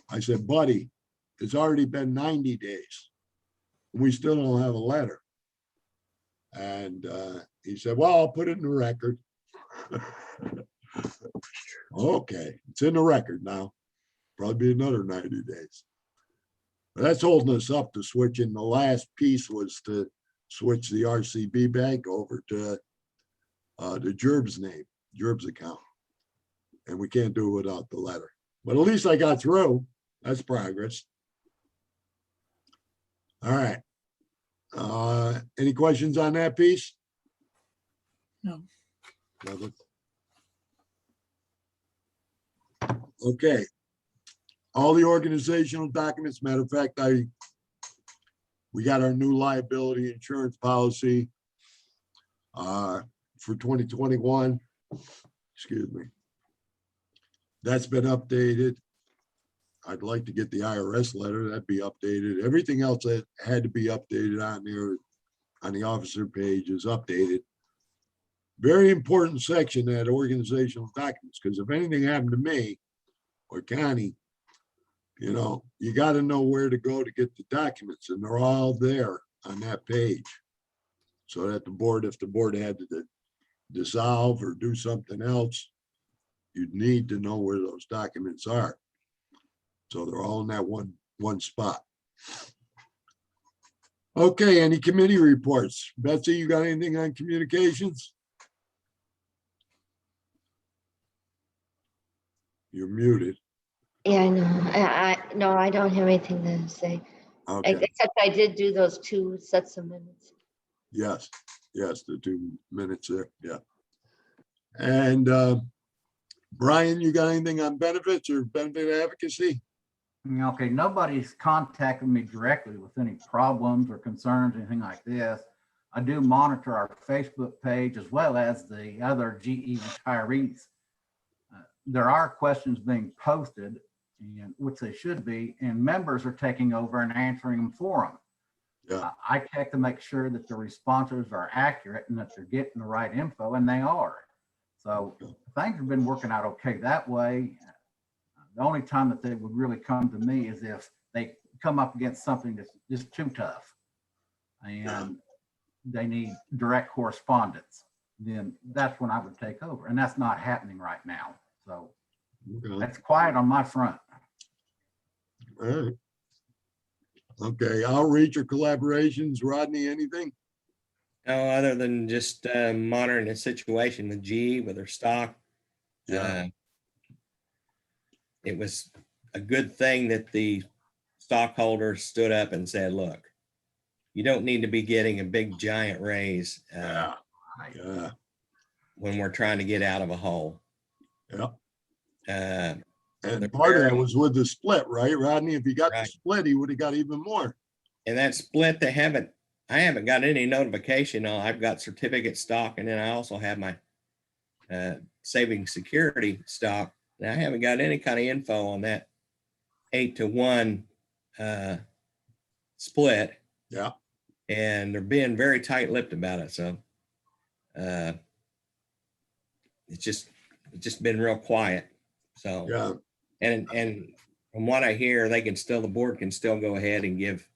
I said, buddy, it's already been 90 days. We still don't have a letter. And he said, well, I'll put it in the record. Okay, it's in the record now. Probably be another 90 days. But that's holding us up to switching. The last piece was to switch the RCB bank over to the Gerb's name, Gerb's account. And we can't do it without the letter. But at least I got through. That's progress. All right. Any questions on that piece? No. Nothing. Okay. All the organizational documents, matter of fact, we got our new liability insurance policy for 2021. Excuse me. That's been updated. I'd like to get the IRS letter, that'd be updated. Everything else that had to be updated on there on the officer page is updated. Very important section, that organizational documents, because if anything happened to me or Connie, you know, you got to know where to go to get the documents, and they're all there on that page. So that the board, if the board had to dissolve or do something else, you'd need to know where those documents are. So they're all in that one spot. Okay, any committee reports? Betsy, you got anything on communications? You're muted. Yeah, I know. No, I don't have anything to say. Okay, Except I did do those 2 sets of minutes. yes, the 2 minutes there, yeah. And Brian, you got anything on benefits or benefit advocacy? Okay, nobody's contacted me directly with any problems or concerns, anything like this. I do monitor our Facebook page as well as the other GE retirees. There are questions being posted, and which they should be, and members are taking over and answering them for them. Yeah. I check to make sure that the responses are accurate and that they're getting the right info, and they are. So things have been working out okay that way. The only time that they would really come to me is if they come up against something that's just too tough and they need direct correspondence. Then that's when I would take over, and that's not happening right now. So Okay, that's quiet on my front. all right. Okay, outreach or collaborations, Rodney, anything? No, other than just monitoring the situation with GE with their stock. Yeah. It was a good thing that the stockholders stood up and said, look, you don't need to be getting a big giant raise Yeah, when we're trying to get out of a hole. yeah. Uh, And They're part of that very- was with the split, right, Rodney? If he got the Right. split, he would have got even more. And that split, I haven't got any notification on. I've got certificate stock, and then I also have my saving security stock. And I haven't got any kind of info on that 8-to-1 split. Yeah. And they're being very tight-lipped about it. So it's just been real quiet. So Yeah, and from what I hear, the board can still go ahead and give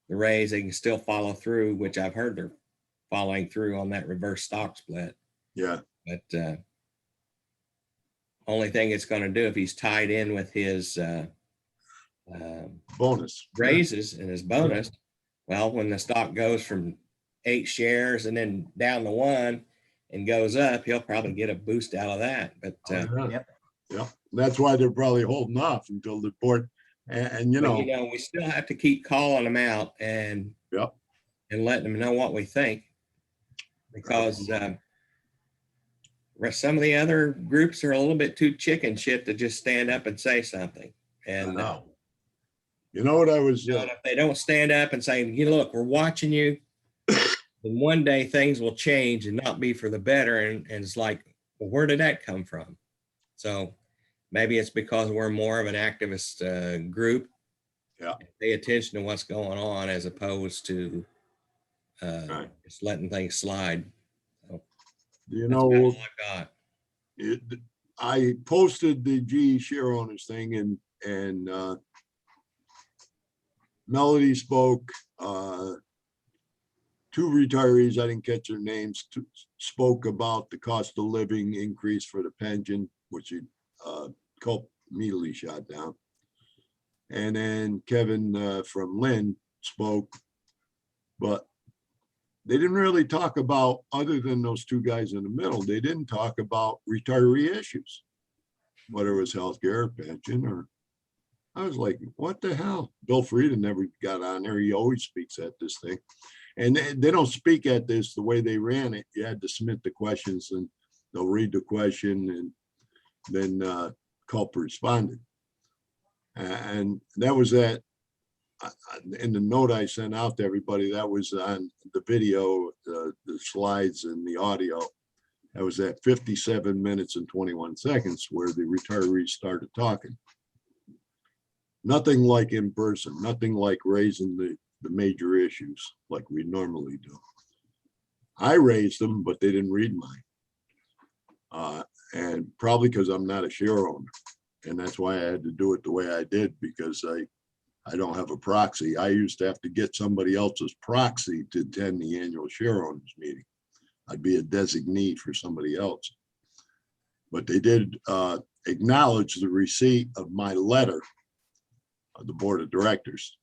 the raise. They can still follow through, which I've heard they're following through on that reverse stock split. yeah, But only thing it's going to do if he's tied in with his bonus. raises and his bonus, well, when the stock goes from 8 shares and then down to 1 and goes up, he'll probably get a boost out of that. But Yeah. Yeah, that's why they're probably holding off until the board, and you know, we still have to keep calling them out and Yep. and letting them know what we think, because some of the other groups are a little bit too chicken shit to just stand up and say something. And you know what I was, if they don't stand up and say, look, we're watching you, then one day things will change and not be for the better. And it's like, well, where did that come from? So maybe it's because we're more of an activist group. Yeah. Pay attention to what's going on as opposed to Right. just letting things slide. you That's about know, all I got. I posted the GE share owners thing and Melody spoke, 2 retirees, I didn't catch their names, spoke about the cost of living increase for the pension, which he Culp immediately shot down. And then Kevin from Lynn spoke, but they didn't really talk about, other than those 2 guys in the middle, they didn't talk about retiree issues, whether it was healthcare, pension, or I was like, what the hell? Bill Frieda never got on there. He always speaks at this thing. And they don't speak at this the way they ran it. You had to submit the questions and they'll read the question and then Culp responded. And that was that. In the note I sent out to everybody, that was on the video, the slides and the audio. That was at 57 minutes and 21 seconds where the retirees started talking. Nothing like in person, nothing like raising the major issues like we normally do. I raised them, but they didn't read mine. And probably because I'm not a share owner. And that's why I had to do it the way I did, because I don't have a proxy. I used to have to get somebody else's proxy to attend the annual share owners meeting. I'd be a designee for somebody else. But they did acknowledge the receipt of my letter of the board of directors.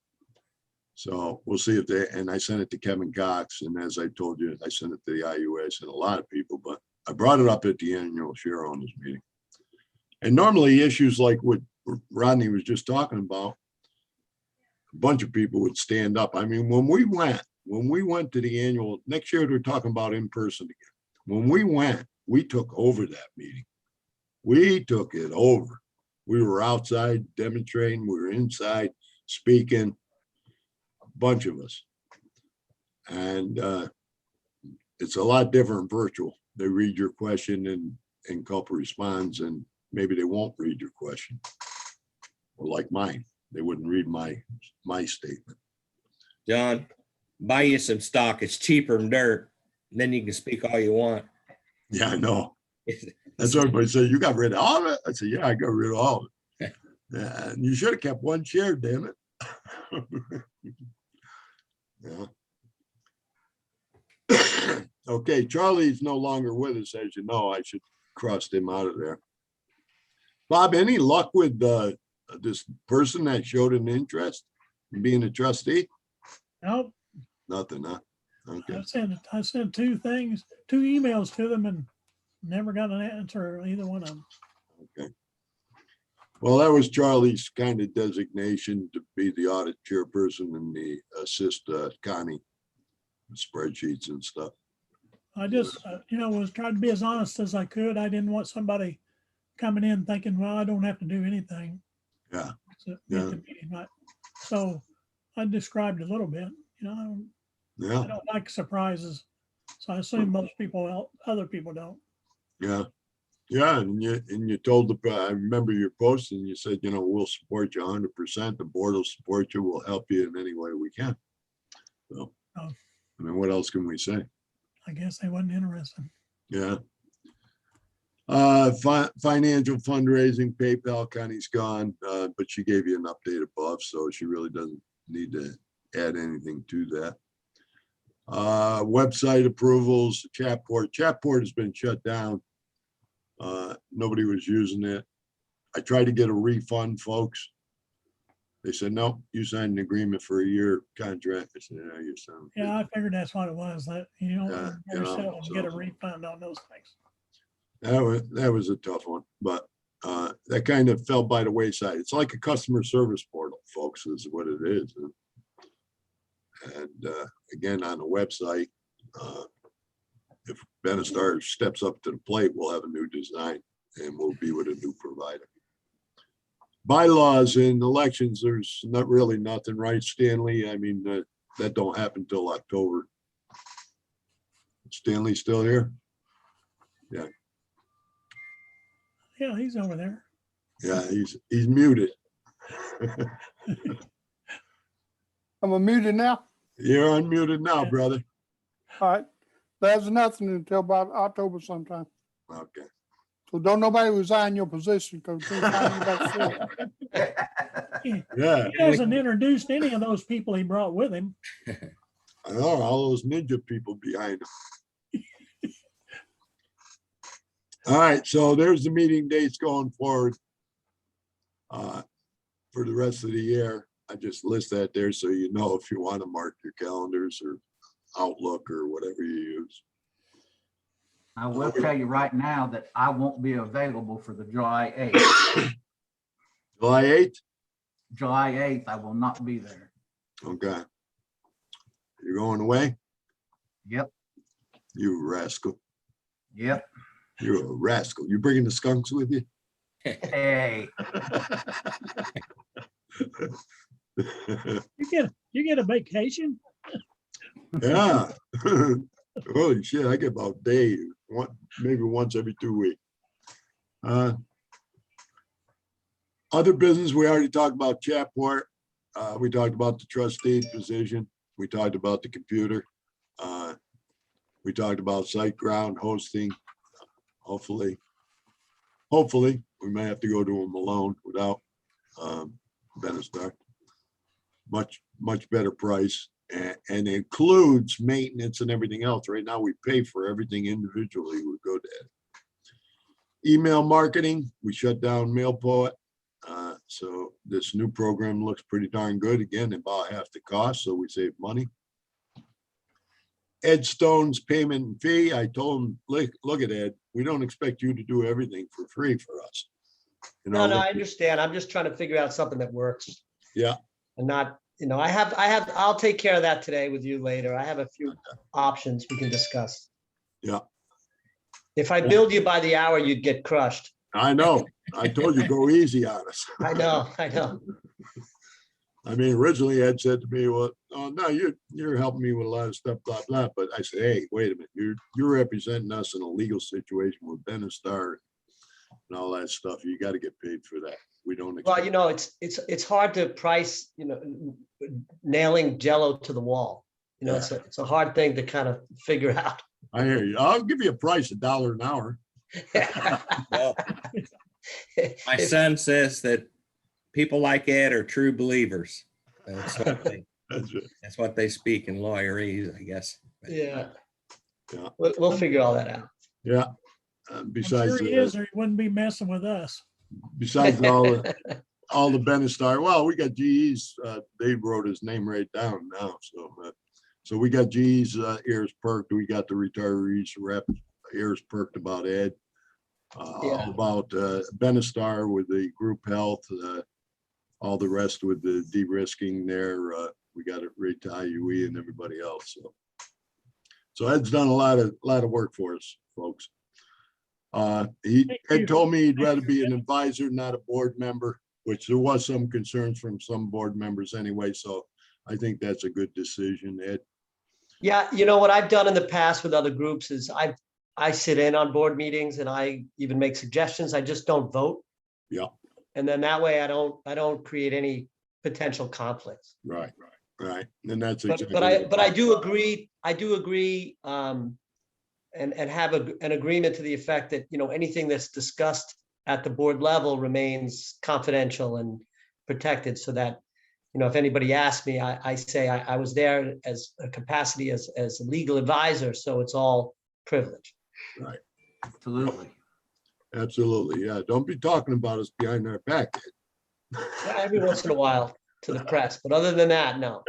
So we'll see if they, and I sent it to Kevin Cox, and as I told you, I sent it to the IUA, I sent a lot of people, but I brought it up at the annual share owners meeting. And normally issues like what Rodney was just talking about, a bunch of people would stand up. I mean, when we went to the annual, next year they're talking about in person again. When we went, we took over that meeting. We took it over. We were outside demonstrating, we were inside speaking, a bunch of us. And it's a lot different virtual. They read your question and Culper responds, and maybe they won't read your question. Or like mine, they wouldn't read my statement. John, buy you some stock. It's cheaper than dirt. Then you can speak all you want. Yeah, I know. That's what everybody said. You got rid of all of it? I said, yeah, I got rid of all of it. Yeah, and you should have kept one share, damn it. Yeah. Okay, Charlie's no longer with us, as you know. I should cross him out of there. Bob, any luck with this person that showed an interest in being a trustee? Nope. Nothing, huh? Okay. I sent two emails to them and never got an answer on either one of them. Okay. Well, that was Charlie's kind of designation to be the audit chairperson and the assist Connie with spreadsheets and stuff. I just, was trying to be as honest as I could. I didn't want somebody coming in thinking, well, I don't have to do anything. Yeah. So, Yeah. right? So I described a little bit, I Yeah. don't like surprises. So I assume most people, other people don't. Yeah. Yeah. And you told I remember your post and you said, we'll support you 100%. The board will support you. We'll help you in any way we can. So, Oh. I mean, what else can we say? I guess they wasn't interested. Yeah. Financial fundraising, PayPal, Connie's gone, but she gave you an update above, so she really doesn't need to add anything to that. Website approvals, Chatport has been shut down. Nobody was using it. I tried to get a refund, folks. They said, no, you signed an agreement for a year contract. I said, yeah, you signed. Yeah, I figured that's what it was. That Yeah, very seldom get a so- refund on those things. That was a tough one, but that kind of fell by the wayside. It's like a customer service portal, folks, is what it is. And again, on the website, if Benestar steps up to the plate, we'll have a new design and we'll be with a new provider. Bylaws in elections, there's not really nothing, right, Stanley? I mean, that don't happen till October. Stanley still here? Yeah, he's over there. Yeah, he's muted. I'm unmuted now. You're unmuted now, brother. All right. There's nothing until about October sometime. Okay. So don't nobody resign your position because Yeah, He hasn't introduced any of those people he brought with him. I know all those ninja people behind him. All right, so there's the meeting dates going forward for the rest of the year. I just list that there so you know if you want to mark your calendars or Outlook or whatever you use. I will tell you right now that I won't be available for the July 8th. July 8th? July 8th, I will not be there. Okay. You're going away? Yep, You rascal. yep. You're a rascal. You bringing the skunks with you? Hey, You get a vacation? Yeah. Holy shit, I get about day, maybe once every 2 weeks. Other business, we already talked about Chatport. We talked about the trustee position. We talked about the computer. We talked about SiteGround hosting. Hopefully, we may have to go to them alone without Benestar. Much better price and includes maintenance and everything else. Right now, we pay for everything individually with GoDaddy. Email marketing, we shut down MailPoet. So this new program looks pretty darn good. Again, about half the cost, so we save money. Ed Stone's payment and fee, I told him, look at Ed, we don't expect you to do everything for free for us. You No, know, I understand. I'm just trying to figure out something that works. Yeah. And not, I'll take care of that today with you later. I have a few options we can discuss. Yeah. If I billed you by the hour, you'd get crushed. I know. I told you, go easy on us. I know. I mean, originally Ed said to me, well, oh, no, you're helping me with a lot of stuff, blah, blah. But I said, hey, wait a minute, you're representing us in a legal situation with Benestar and all that stuff. You got to get paid for that. We don't. Well, expect- it's hard to price, nailing Jello to the wall. It's a hard thing to kind of figure out. I hear you. I'll give you a price, $1 an hour. Well, my son says that people like Ed are true believers. That's what they, That's it. that's what they speak in lawyerese, I guess. Yeah. Yeah. We'll figure all that out. Yeah. I'm Besides, sure he is, or he wouldn't be messing with us. besides all the Benestar, well, we got GE's, Dave wrote his name right down now, so we got GE's ears perked, we got the retirees rep ears perked about Ed. Yeah. About Benestar with the group health, all the rest with the de-risking there, we got it right to IUE and everybody else, so Ed's done a lot of work for us, folks. Thank Ed you. told me he'd rather be an advisor, not a board member, which there was some concerns from some board members anyway, so I think that's a good decision, Ed. Yeah, what I've done in the past with other groups is I sit in on board meetings and I even make suggestions. I just don't vote. Yeah. And then that way I don't create any potential conflicts. Right. And that's But exactly. I do agree, and have an agreement to the effect that, anything that's discussed at the board level remains confidential and protected so that, if anybody asks me, I say I was there as a capacity as a legal advisor, so it's all privilege. Right. Absolutely. Yeah. Don't be talking about us behind our back. Every once in a while to the press, but other than that, no.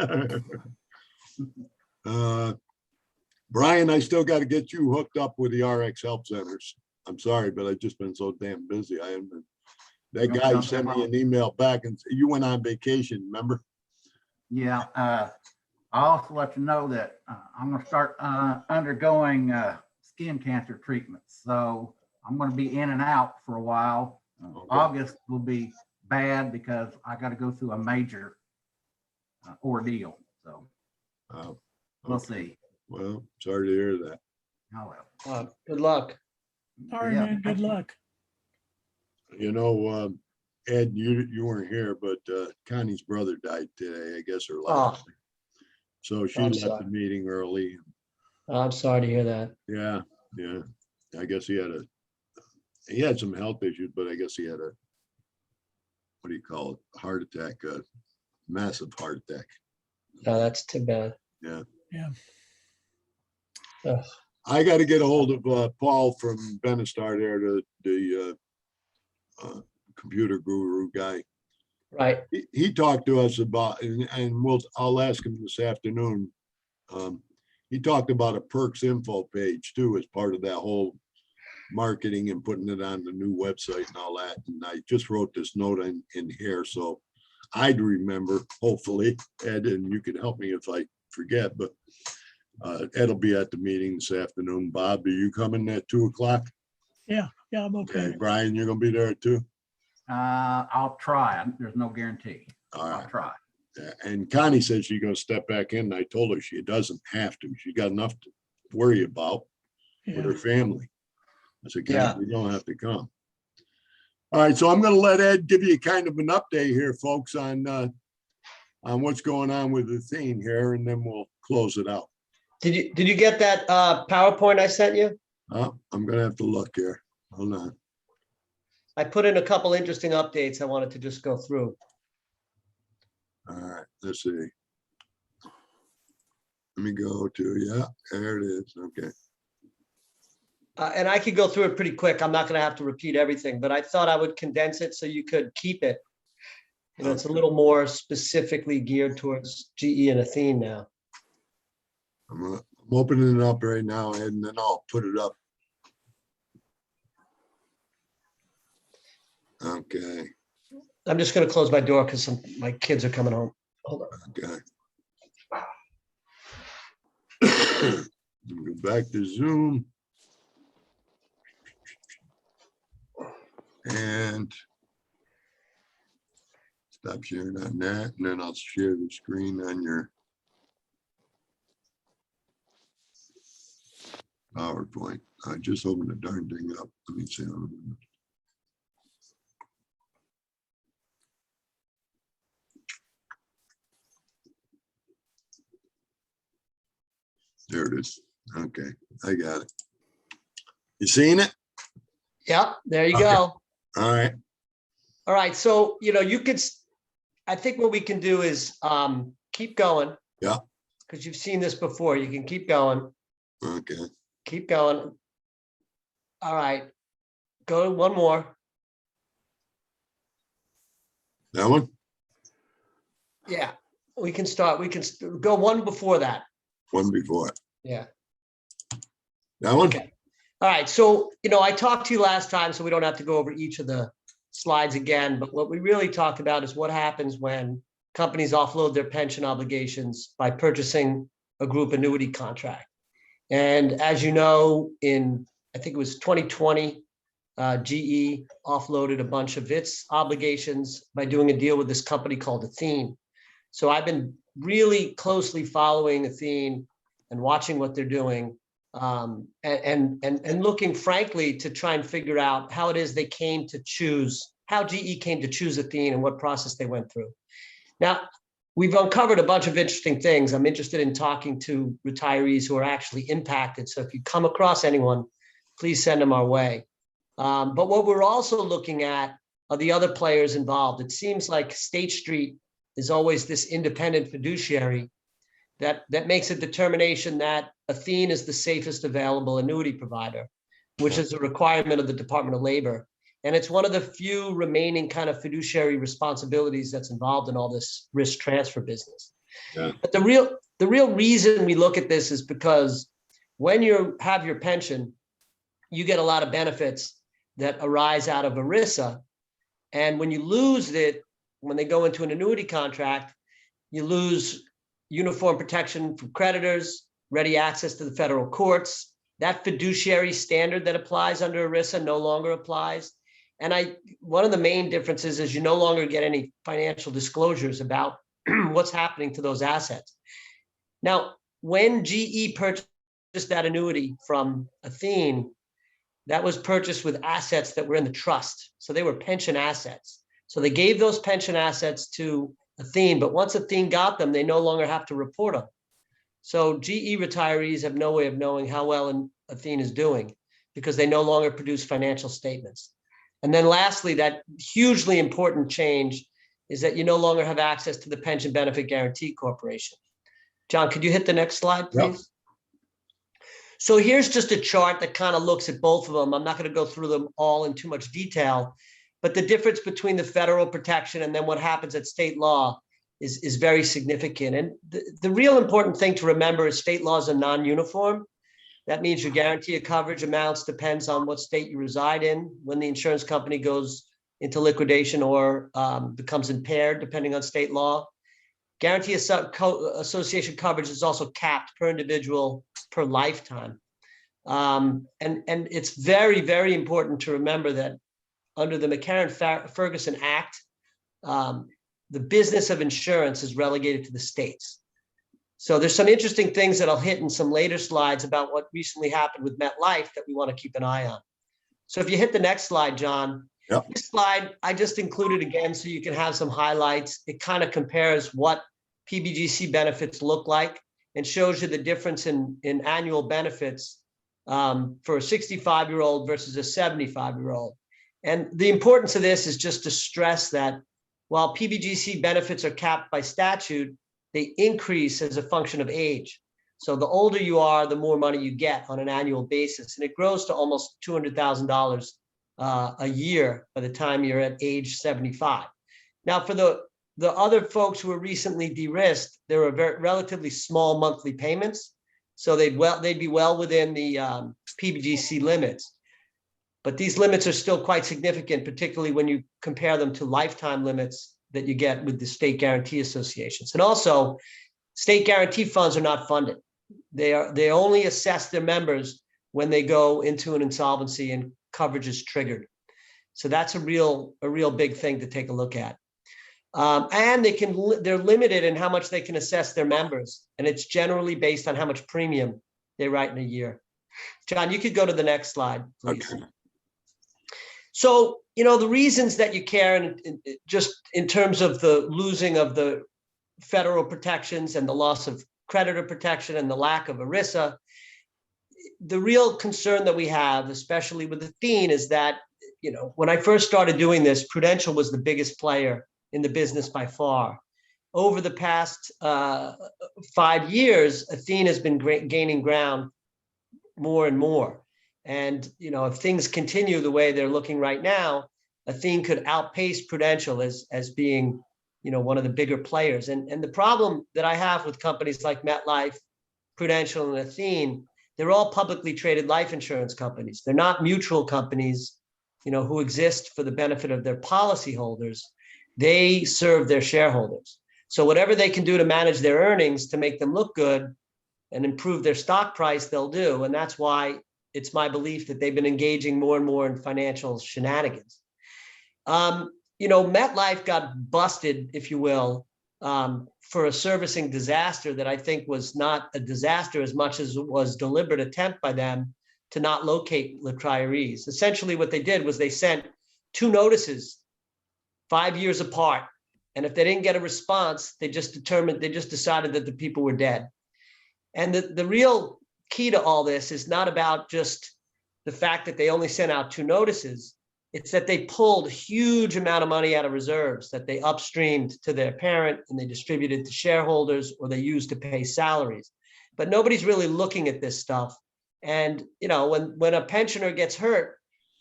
Brian, I still got to get you hooked up with the RX help centers. I'm sorry, but I've just been so damn busy. I haven't been. That guy sent me an email back and you went on vacation, remember? Yeah, I'll also let you know that I'm gonna start undergoing skin cancer treatment. So I'm gonna be in and out for a while. August will be bad because I gotta go through a major ordeal. So we'll see. Well, sorry to hear that. Oh, well. Good luck. All right, Yeah. man, good luck. Ed, you weren't here, but Connie's brother died today, I guess, or Oh, last. So she I'm left the sorry. meeting early. I'm sorry to hear that. Yeah. I guess he had some health issues, but I guess he had what do you call it? Heart attack, a massive heart attack. No, that's too bad. Yeah. Yeah. Ugh. I got to get a hold of Paul from Benestar there, the computer guru guy. Right. He talked to us about, and I'll ask him this afternoon. He talked about a perks info page too, as part of that whole marketing and putting it on the new website and all that. And I just wrote this note in here, so I'd remember, hopefully, Ed, and you can help me if I forget, but Ed'll be at the meeting this afternoon. Bob, are you coming at 2:00? Yeah, I'm okay. Brian, you're gonna be there too? I'll try. There's no guarantee. All right. I'll try. Yeah, and Connie said she's gonna step back in. I told her she doesn't have to. She got enough to worry about with Yeah. her family. I said, Yeah. Connie, you don't have to come. All right, so I'm gonna let Ed give you kind of an update here, folks, on what's going on with the theme here, and then we'll close it out. Did you get that PowerPoint I sent you? I'm gonna have to look here. Hold on. I put in a couple interesting updates I wanted to just go through. All right, let's see. Let me go to, yeah, there it is. Okay. And I could go through it pretty quick. I'm not going to have to repeat everything, but I thought I would condense it so you could keep it You know, it's a little more specifically geared towards GE and Athene now. I'm opening it up right now and then I'll put it up. Okay, I'm just gonna close my door because my kids are coming home. Hold on. okay. Go back to Zoom. And stop sharing on that, and then I'll share the screen on your PowerPoint. I just opened the darn thing up. Let me see. There it is. Okay, I got it. You seeing it? Yep, there you Okay. go. All right. All right, so, you know, you could, I think what we can do is keep going. Yeah. Because you've seen this before. You can keep going, Okay. keep going. All right, go one more. That one? Yeah, we can start, go one before that. One before it. Yeah. That one? Okay. All right, so, you know, I talked to you last time, so we don't have to go over each of the slides again, but what we really talked about is what happens when companies offload their pension obligations by purchasing a group annuity contract. And as you know, I think it was 2020, GE offloaded a bunch of its obligations by doing a deal with this company called Athene. So I've been really closely following Athene and watching what they're doing, and looking frankly to try and figure out how it is they came to choose, how GE came to choose Athene and what process they went through. Now, we've uncovered a bunch of interesting things. I'm interested in talking to retirees who are actually impacted. So if you come across anyone, please send them our way. But what we're also looking at are the other players involved. It seems like State Street is always this independent fiduciary that makes a determination that Athene is the safest available annuity provider, which is a requirement of the Department of Labor. And it's one of the few remaining kind of fiduciary responsibilities that's involved in all this risk transfer business. Yeah. But the real reason we look at this is because when you have your pension, you get a lot of benefits that arise out of ERISA. And when you lose it, when they go into an annuity contract, you lose uniform protection from creditors, ready access to the federal courts. That fiduciary standard that applies under ERISA no longer applies. And one of the main differences is you no longer get any financial disclosures about what's happening to those assets. Now, when GE purchased that annuity from Athene, that was purchased with assets that were in the trust. So they were pension assets. So they gave those pension assets to Athene, but once Athene got them, they no longer have to report them. So GE retirees have no way of knowing how well Athene is doing because they no longer produce financial statements. And then lastly, that hugely important change is that you no longer have access to the Pension Benefit Guaranty Corporation. John, could you hit the next slide, please? Yep. So here's just a chart that kind of looks at both of them. I'm not going to go through them all in too much detail, but the difference between the federal protection and then what happens at state law is very significant. And the real important thing to remember is state laws are non-uniform. That means your guarantee of coverage amounts depends on what state you reside in when the insurance company goes into liquidation or becomes impaired, depending on state law. Guarantee association coverage is also capped per individual per lifetime. And it's very, very important to remember that under the McCarran-Ferguson Act, the business of insurance is relegated to the states. So there's some interesting things that I'll hit in some later slides about what recently happened with MetLife that we want to keep an eye on. So if you hit the next slide, John. Yep. This slide I just included again so you can have some highlights. It kind of compares what PBGC benefits look like and shows you the difference in annual benefits for a 65-year-old versus a 75-year-old. And the importance of this is just to stress that while PBGC benefits are capped by statute, they increase as a function of age. So the older you are, the more money you get on an annual basis. And it grows to almost $200,000 a year by the time you're at age 75. Now, for the the other folks who were recently de-risked, there were relatively small monthly payments. So they'd be well within the PBGC limits. But these limits are still quite significant, particularly when you compare them to lifetime limits that you get with the state guarantee associations. And also, state guarantee funds are not funded. They only assess their members when they go into an insolvency and coverage is triggered. So that's a real big thing to take a look at. And they're limited in how much they can assess their members. And it's generally based on how much premium they write in a year. John, you could go to the next slide, please. Okay. So, the reasons that you care, and just in terms of the losing of the federal protections and the loss of creditor protection and the lack of ERISA, the real concern that we have, especially with Athene, is that, when I first started doing this, Prudential was the biggest player in the business by far. Over the past 5 years, Athene has been gaining ground more and more. And, if things continue the way they're looking right now, Athene could outpace Prudential as being, one of the bigger players. And the problem that I have with companies like MetLife, Prudential, and Athene, they're all publicly traded life insurance companies. They're not mutual companies, who exist for the benefit of their policyholders. They serve their shareholders. So whatever they can do to manage their earnings to make them look good and improve their stock price, they'll do. And that's why it's my belief that they've been engaging more and more in financial shenanigans. MetLife got busted, if you will, for a servicing disaster that I think was not a disaster as much as it was a deliberate attempt by them to not locate retirees. Essentially what they did was they sent 2 notices 5 years apart. And if they didn't get a response, they just decided that the people were dead. And the real key to all this is not about just the fact that they only sent out 2 notices. It's that they pulled a huge amount of money out of reserves that they upstreamed to their parent and they distributed to shareholders or they used to pay salaries. But nobody's really looking at this stuff. And, when a pensioner gets hurt,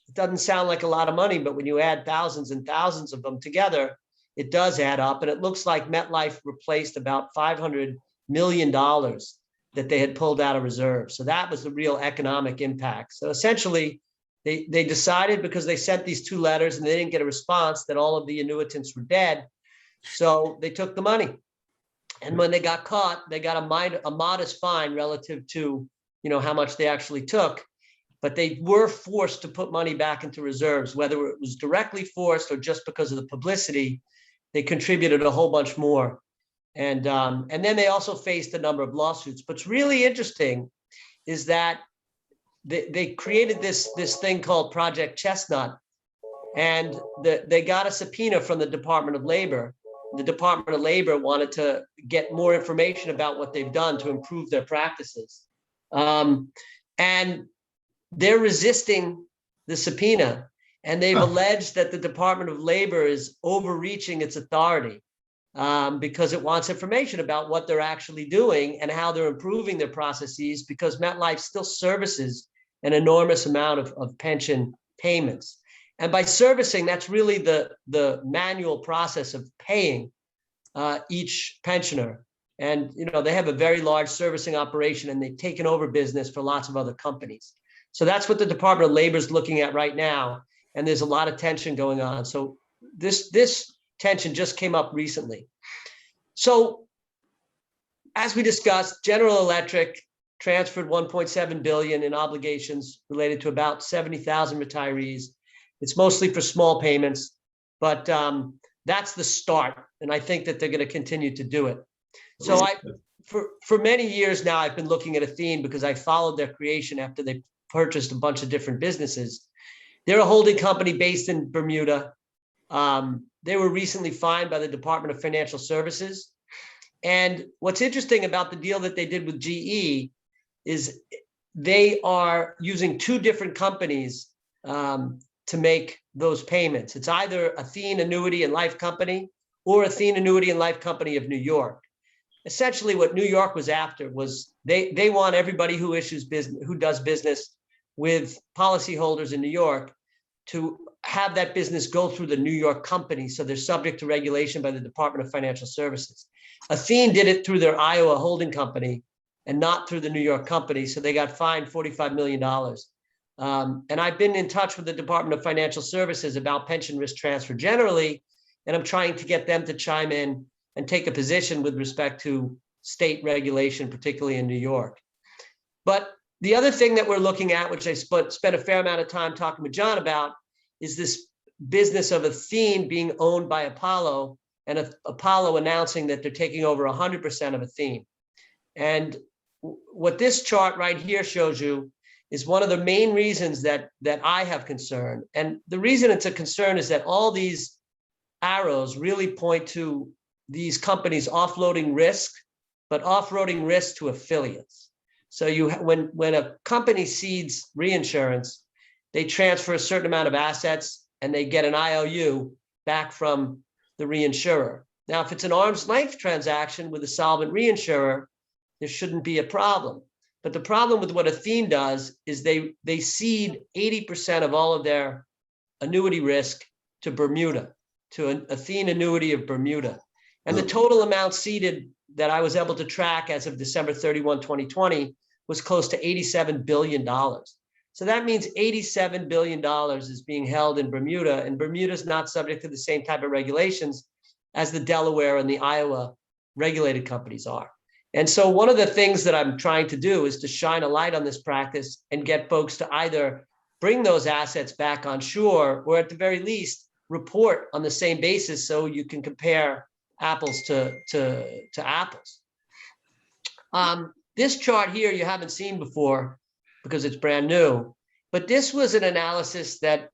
it doesn't sound like a lot of money, but when you add thousands and thousands of them together, it does add up. And it looks like MetLife replaced about $500 million that they had pulled out of reserve. So that was the real economic impact. So essentially, they decided, because they sent these 2 letters and they didn't get a response, that all of the annuitants were dead. So they took the money. And when they got caught, they got a modest fine relative to, how much they actually took. But they were forced to put money back into reserves, whether it was directly forced or just because of the publicity. They contributed a whole bunch more. And then they also faced a number of lawsuits. What's really interesting is that they created this thing called Project Chestnut, and they got a subpoena from the Department of Labor. The Department of Labor wanted to get more information about what they've done to improve their practices. And they're resisting the subpoena, and they've alleged that the Department of Labor is overreaching its authority because it wants information about what they're actually doing and how they're improving their processes, because MetLife still services an enormous amount of pension payments. And by servicing, that's really the manual process of paying each pensioner. And, they have a very large servicing operation, and they've taken over business for lots of other companies. So that's what the Department of Labor is looking at right now. And there's a lot of tension going on. So this tension just came up recently. So as we discussed, General Electric transferred $1.7 billion in obligations related to about 70,000 retirees. It's mostly for small payments, but that's the start. And I think that they're going to continue to do it. So for many years now, I've been looking at Athene because I followed their creation after they purchased a bunch of different businesses. They're a holding company based in Bermuda. They were recently fined by the Department of Financial Services. And what's interesting about the deal that they did with GE is they are using 2 different companies to make those payments. It's either Athene Annuity and Life Company or Athene Annuity and Life Company of New York. Essentially, what New York was after was they want everybody who does business with policyholders in New York to have that business go through the New York company. So they're subject to regulation by the Department of Financial Services. Athene did it through their Iowa holding company and not through the New York company. So they got fined $45 million. And I've been in touch with the Department of Financial Services about pension risk transfer generally, and I'm trying to get them to chime in and take a position with respect to state regulation, particularly in New York. But the other thing that we're looking at, which I spent a fair amount of time talking with John about, is this business of Athene being owned by Apollo, and Apollo announcing that they're taking over 100% of Athene. And what this chart right here shows you is one of the main reasons that I have concern. And the reason it's a concern is that all these arrows really point to these companies offloading risk, but offloading risk to affiliates. So when a company cedes reinsurance, they transfer a certain amount of assets and they get an IOU back from the reinsurer. Now, if it's an arm's length transaction with a solvent reinsurer, there shouldn't be a problem. But the problem with what Athene does is they cede 80% of all of their annuity risk to Bermuda, to an Athene annuity of Bermuda. And the total amount ceded that I was able to track as of December 31, 2020, was close to $87 billion. So that means $87 billion is being held in Bermuda, and Bermuda is not subject to the same type of regulations as the Delaware and the Iowa regulated companies are. And so one of the things that I'm trying to do is to shine a light on this practice and get folks to either bring those assets back on shore, or at the very least report on the same basis so you can compare apples to apples. This chart here you haven't seen before because it's brand new, but this was an analysis that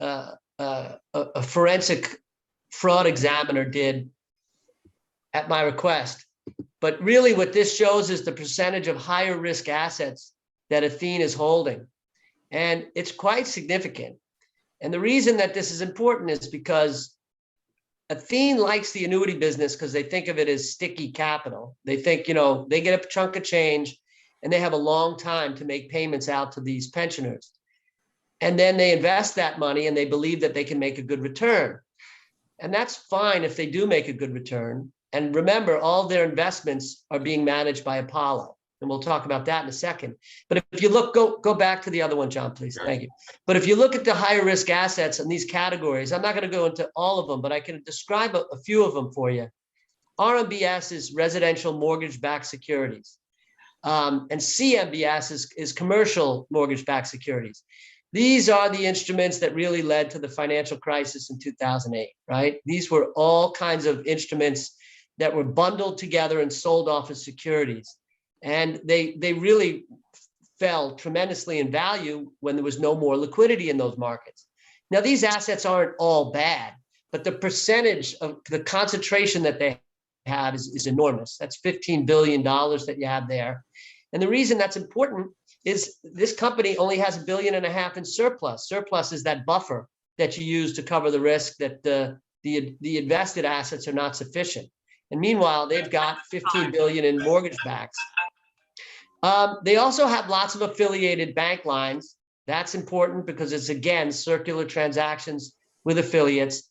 a forensic fraud examiner did at my request. But really what this shows is the percentage of higher risk assets that Athene is holding. And it's quite significant. And the reason that this is important is because Athene likes the annuity business because they think of it as sticky capital. They think, they get a chunk of change and they have a long time to make payments out to these pensioners. And then they invest that money and they believe that they can make a good return. And that's fine if they do make a good return. And remember, all their investments are being managed by Apollo. And we'll talk about that in a second. But if you look, go back to the other one, John, please. Thank you. But if you look at the higher risk assets in these categories, I'm not going to go into all of them, but I can describe a few of them for you. RMBS is residential mortgage-backed securities. And CMBS is commercial mortgage-backed securities. These are the instruments that really led to the financial crisis in 2008, right? These were all kinds of instruments that were bundled together and sold off as securities. And they really fell tremendously in value when there was no more liquidity in those markets. Now, these assets aren't all bad, but the percentage of the concentration that they have is enormous. That's $15 billion that you have there. And the reason that's important is this company only has $1.5 billion in surplus. Surplus is that buffer that you use to cover the risk that the invested assets are not sufficient. And meanwhile, they've got $15 billion in mortgage backs. They also have lots of affiliated bank lines. That's important because it's, again, circular transactions with affiliates.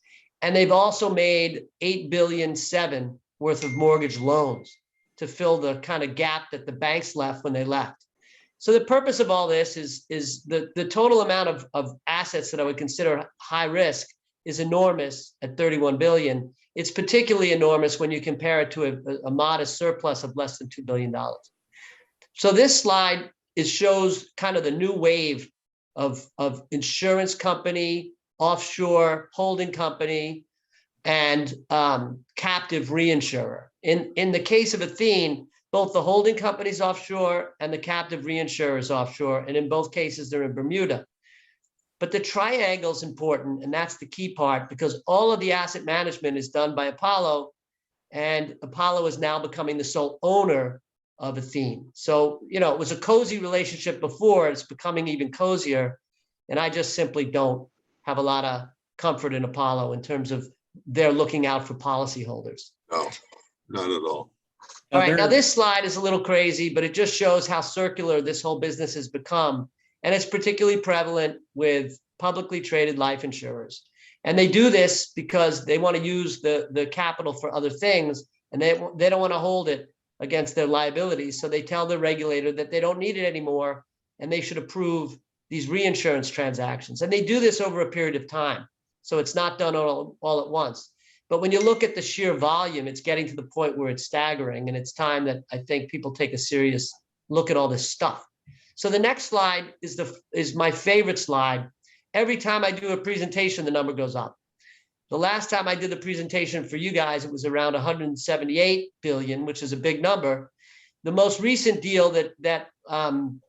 And they've also made $8.7 billion worth of mortgage loans to fill the kind of gap that the banks left when they left. So the purpose of all this is the total amount of assets that I would consider high risk is enormous at $31 billion. It's particularly enormous when you compare it to a modest surplus of less than $2 billion. So this slide shows kind of the new wave of insurance company, offshore holding company, and captive reinsurer. In the case of Athene, both the holding company's offshore and the captive reinsurer is offshore, and in both cases they're in Bermuda. But the triangle is important, and that's the key part, because all of the asset management is done by Apollo, and Apollo is now becoming the sole owner of Athene. So, it was a cozy relationship before, it's becoming even cozier, and I just simply don't have a lot of comfort in Apollo in terms of they're looking out for policyholders. No, not at all. All right, now this slide is a little crazy, but it just shows how circular this whole business has become. And it's particularly prevalent with publicly traded life insurers. And they do this because they want to use the capital for other things, and they don't want to hold it against their liabilities. So they tell the regulator that they don't need it anymore, and they should approve these reinsurance transactions. And they do this over a period of time. So it's not done all at once. But when you look at the sheer volume, it's getting to the point where it's staggering. And it's time that I think people take a serious look at all this stuff. So the next slide is my favorite slide. Every time I do a presentation, the number goes up. The last time I did the presentation for you guys, it was around 178 billion, which is a big number. The most recent deal that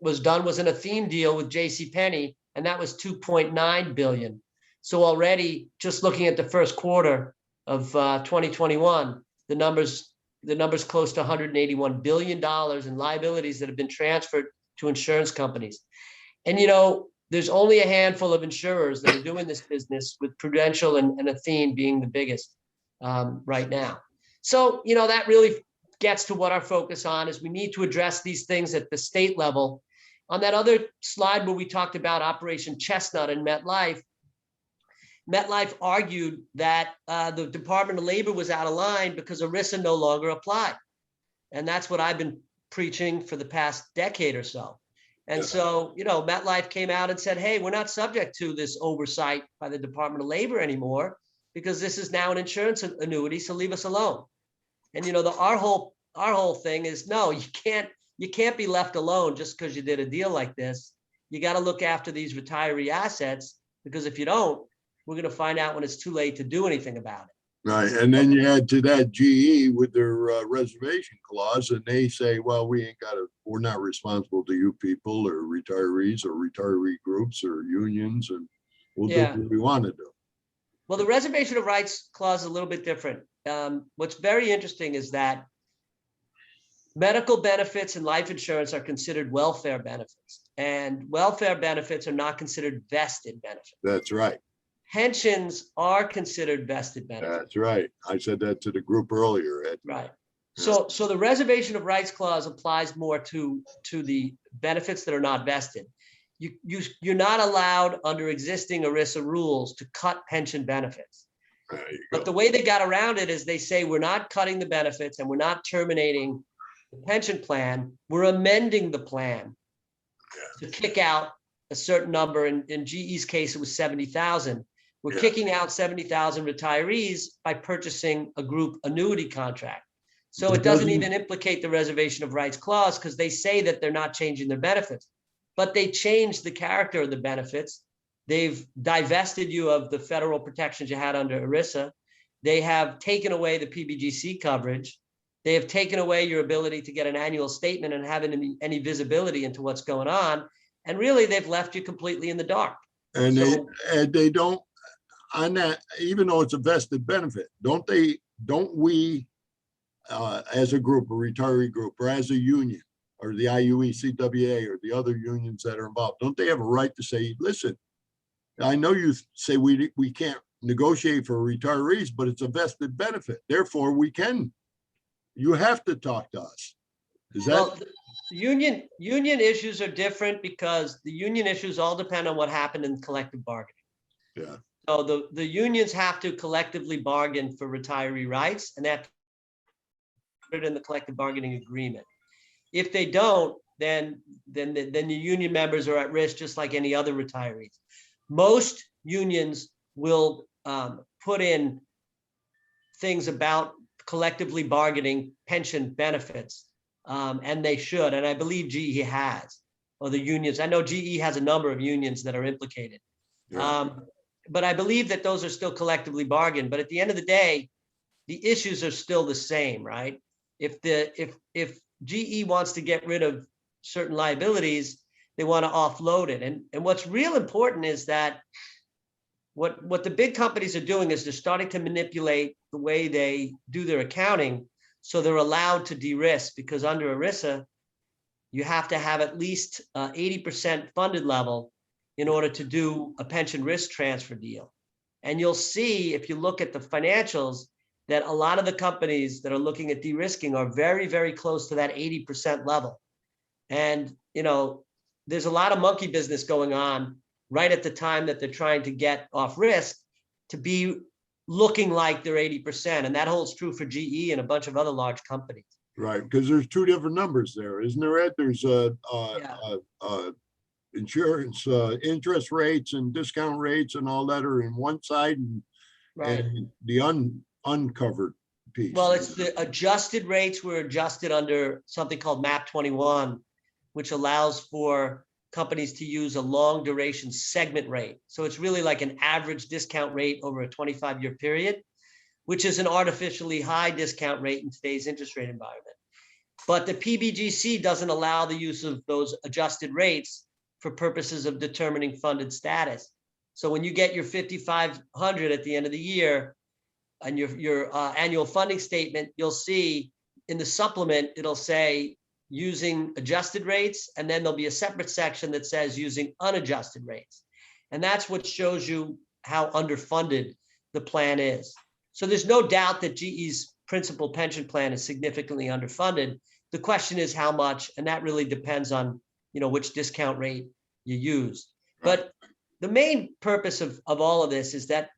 was done was an Athene deal with JCPenney, and that was 2.9 billion. So already, just looking at the first quarter of 2021, the numbers close to 181 billion dollars in liabilities that have been transferred to insurance companies. And there's only a handful of insurers that are doing this business, with Prudential and Athene being the biggest right now. So that really gets to what our focus on is. We need to address these things at the state level. On that other slide where we talked about Operation Chestnut and MetLife argued that the Department of Labor was out of line because ERISA no longer applied. And that's what I've been preaching for the past decade or so. And so, MetLife came out and said, hey, we're not subject to this oversight by the Department of Labor anymore, because this is now an insurance annuity, so leave us alone. And our whole thing is, no, you can't be left alone just because you did a deal like this. You got to look after these retiree assets, because if you don't, we're going to find out when it's too late to do anything about it. Right, and then you add to that GE with their reservation clause, and they say, well, we're not responsible to you people or retirees or retiree groups or unions, and we'll do what we want to do. Well, the reservation of rights clause is a little bit different. What's very interesting is that medical benefits and life insurance are considered welfare benefits, and welfare benefits are not considered vested benefits. That's right. Pensions are considered vested benefits. That's right. I said that to the group earlier, Ed. Right. So the reservation of rights clause applies more to the benefits that are not vested. You're not allowed under existing ERISA rules to cut pension benefits. But the way they got around it is they say, we're not cutting the benefits and we're not terminating the pension plan. We're amending the plan to kick out a certain number. In GE's case, it was 70,000. We're kicking out 70,000 retirees by purchasing a group annuity contract. So it doesn't even implicate the reservation of rights clause, because they say that they're not changing their benefits, but they changed the character of the benefits. They've divested you of the federal protections you had under ERISA. They have taken away the PBGC coverage. They have taken away your ability to get an annual statement and have any visibility into what's going on. And really, they've left you completely in the dark. And they don't, on that, even though it's a vested benefit, don't we, as a group, a retiree group, or as a union, or the IUE, CWA, or the other unions that are involved, don't they have a right to say, listen, I know you say we can't negotiate for retirees, but it's a vested benefit. Therefore, you have to talk to us. Is that? Well, union issues are different, because the union issues all depend on what happened in collective bargaining. Yeah. So the unions have to collectively bargain for retiree rights, and that put it in the collective bargaining agreement. If they don't, then the union members are at risk, just like any other retirees. Most unions will put in things about collectively bargaining pension benefits, and they should. And I believe GE has, or the unions. I know GE has a number of unions that are implicated. Yeah. But I believe that those are still collectively bargained. But at the end of the day, the issues are still the same, right? If GE wants to get rid of certain liabilities, they want to offload it. And what's real important is that what the big companies are doing is they're starting to manipulate the way they do their accounting, so they're allowed to de-risk, because under ERISA, you have to have at least 80% funded level in order to do a pension risk transfer deal. And you'll see, if you look at the financials, that a lot of the companies that are looking at de-risking are very, very close to that 80% level. And, there's a lot of monkey business going on right at the time that they're trying to get off risk to be looking like they're 80%. And that holds true for GE and a bunch of other large companies. Right, because there's two different numbers there, isn't there, Ed? There's insurance, interest rates and discount rates and all that are in one side and the uncovered piece. Well, it's the adjusted rates were adjusted under something called MAP 21, which allows for companies to use a long duration segment rate. So it's really like an average discount rate over a 25-year period, which is an artificially high discount rate in today's interest rate environment. But the PBGC doesn't allow the use of those adjusted rates for purposes of determining funded status. So when you get your 5,500 at the end of the year and your annual funding statement, you'll see in the supplement, it'll say using adjusted rates, and then there'll be a separate section that says using unadjusted rates. And that's what shows you how underfunded the plan is. So there's no doubt that GE's principal pension plan is significantly underfunded. The question is how much, and that really depends on, which discount rate you use. But the main purpose of all of this is that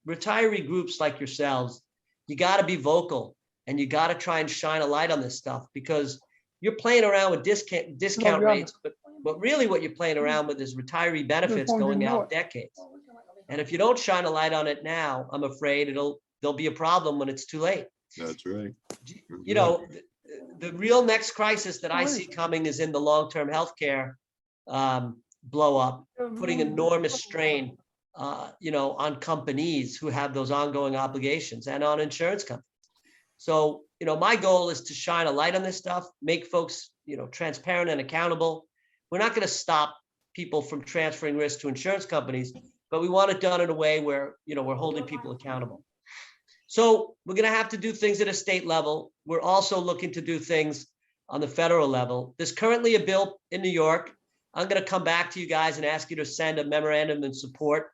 retiree groups like yourselves, you got to be vocal and you got to try and shine a light on this stuff, because you're playing around with discount rates, but really what you're playing around with is retiree benefits going out decades. And if you don't shine a light on it now, I'm afraid there'll be a problem when it's too late. That's right. The real next crisis that I see coming is in the long-term healthcare blow up, putting enormous strain, on companies who have those ongoing obligations and on insurance companies. So, my goal is to shine a light on this stuff, make folks, transparent and accountable. We're not going to stop people from transferring risk to insurance companies, but we want it done in a way where, we're holding people accountable. So we're going to have to do things at a state level. We're also looking to do things on the federal level. There's currently a bill in New York. I'm going to come back to you guys and ask you to send a memorandum in support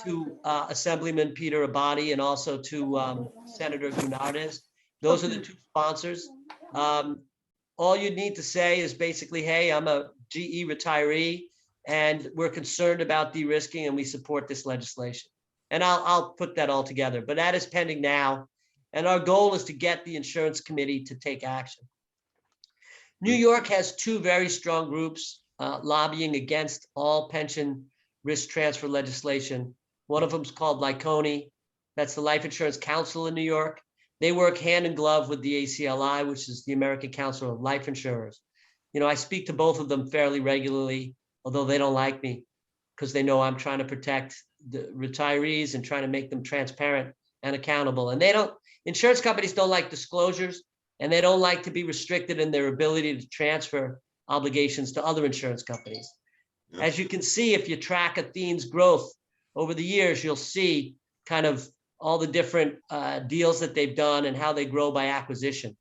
to Assemblyman Peter Abadi and also to Senator Gunardes. Those are the two sponsors. All you need to say is basically, hey, I'm a GE retiree and we're concerned about de-risking and we support this legislation. And I'll put that all together, but that is pending now. And our goal is to get the insurance committee to take action. New York has two very strong groups lobbying against all pension risk transfer legislation. One of them is called Lyconi. That's the Life Insurance Council in New York. They work hand in glove with the ACLI, which is the American Council of Life Insurers. I speak to both of them fairly regularly, although they don't like me because they know I'm trying to protect the retirees and trying to make them transparent and accountable. And insurance companies don't like disclosures, and they don't like to be restricted in their ability to transfer obligations to other insurance companies. As you can see, if you track Athene's growth over the years, you'll see kind of all the different deals that they've done and how they grow by acquisition.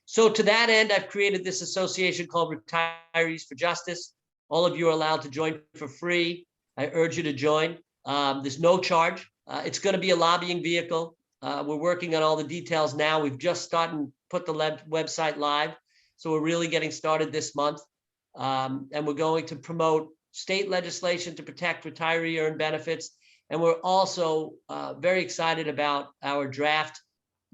So to that end, I've created this association called Retirees for Justice. All of you are allowed to join for free. I urge you to join. There's no charge. It's going to be a lobbying vehicle. We're working on all the details now. We've just started and put the website live. So we're really getting started this month. And we're going to promote state legislation to protect retiree earned benefits. And we're also very excited about our draft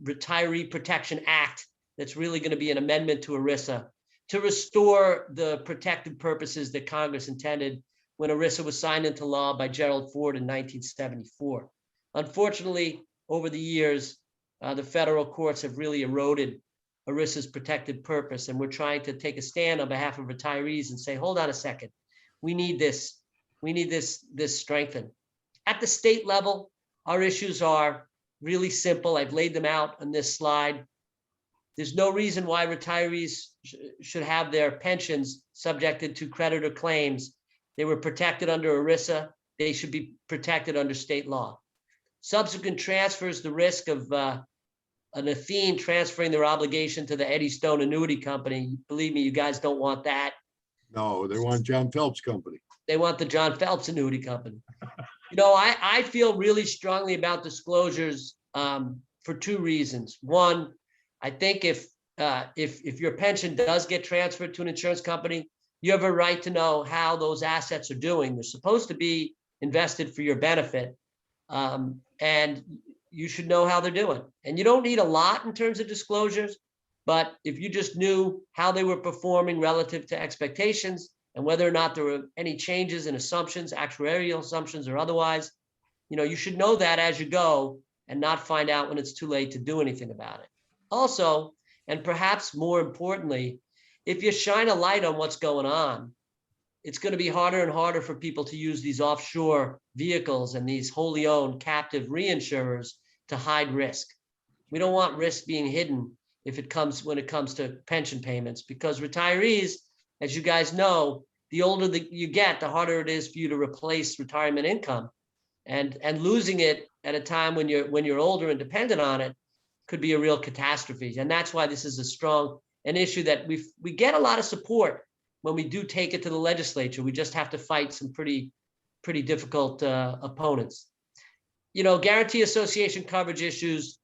Retiree Protection Act. That's really going to be an amendment to ERISA to restore the protected purposes that Congress intended when ERISA was signed into law by Gerald Ford in 1974. Unfortunately, over the years, the federal courts have really eroded ERISA's protected purpose, and we're trying to take a stand on behalf of retirees and say, hold on a second, we need this strengthened. At the state level, our issues are really simple. I've laid them out on this slide. There's no reason why retirees should have their pensions subjected to creditor claims. They were protected under ERISA. They should be protected under state law. Subsequent transfers, the risk of an Athene transferring their obligation to the Eddie Stone Annuity Company. Believe me, you guys don't want that. No, they want John Phelps Company. They want the John Phelps Annuity Company. I feel really strongly about disclosures for two reasons. One, I think if your pension does get transferred to an insurance company, you have a right to know how those assets are doing. They're supposed to be invested for your benefit. And you should know how they're doing. And you don't need a lot in terms of disclosures, but if you just knew how they were performing relative to expectations and whether or not there were any changes in assumptions, actuarial assumptions or otherwise, you should know that as you go and not find out when it's too late to do anything about it. Also, and perhaps more importantly, if you shine a light on what's going on, it's going to be harder and harder for people to use these offshore vehicles and these wholly owned captive reinsurers to hide risk. We don't want risk being hidden when it comes to pension payments, because retirees, as you guys know, the older that you get, the harder it is for you to replace retirement income, and losing it at a time when you're older and dependent on it could be a real catastrophe. And that's why this is an issue that we get a lot of support when we do take it to the legislature. We just have to fight some pretty difficult opponents. Guarantee association coverage issues,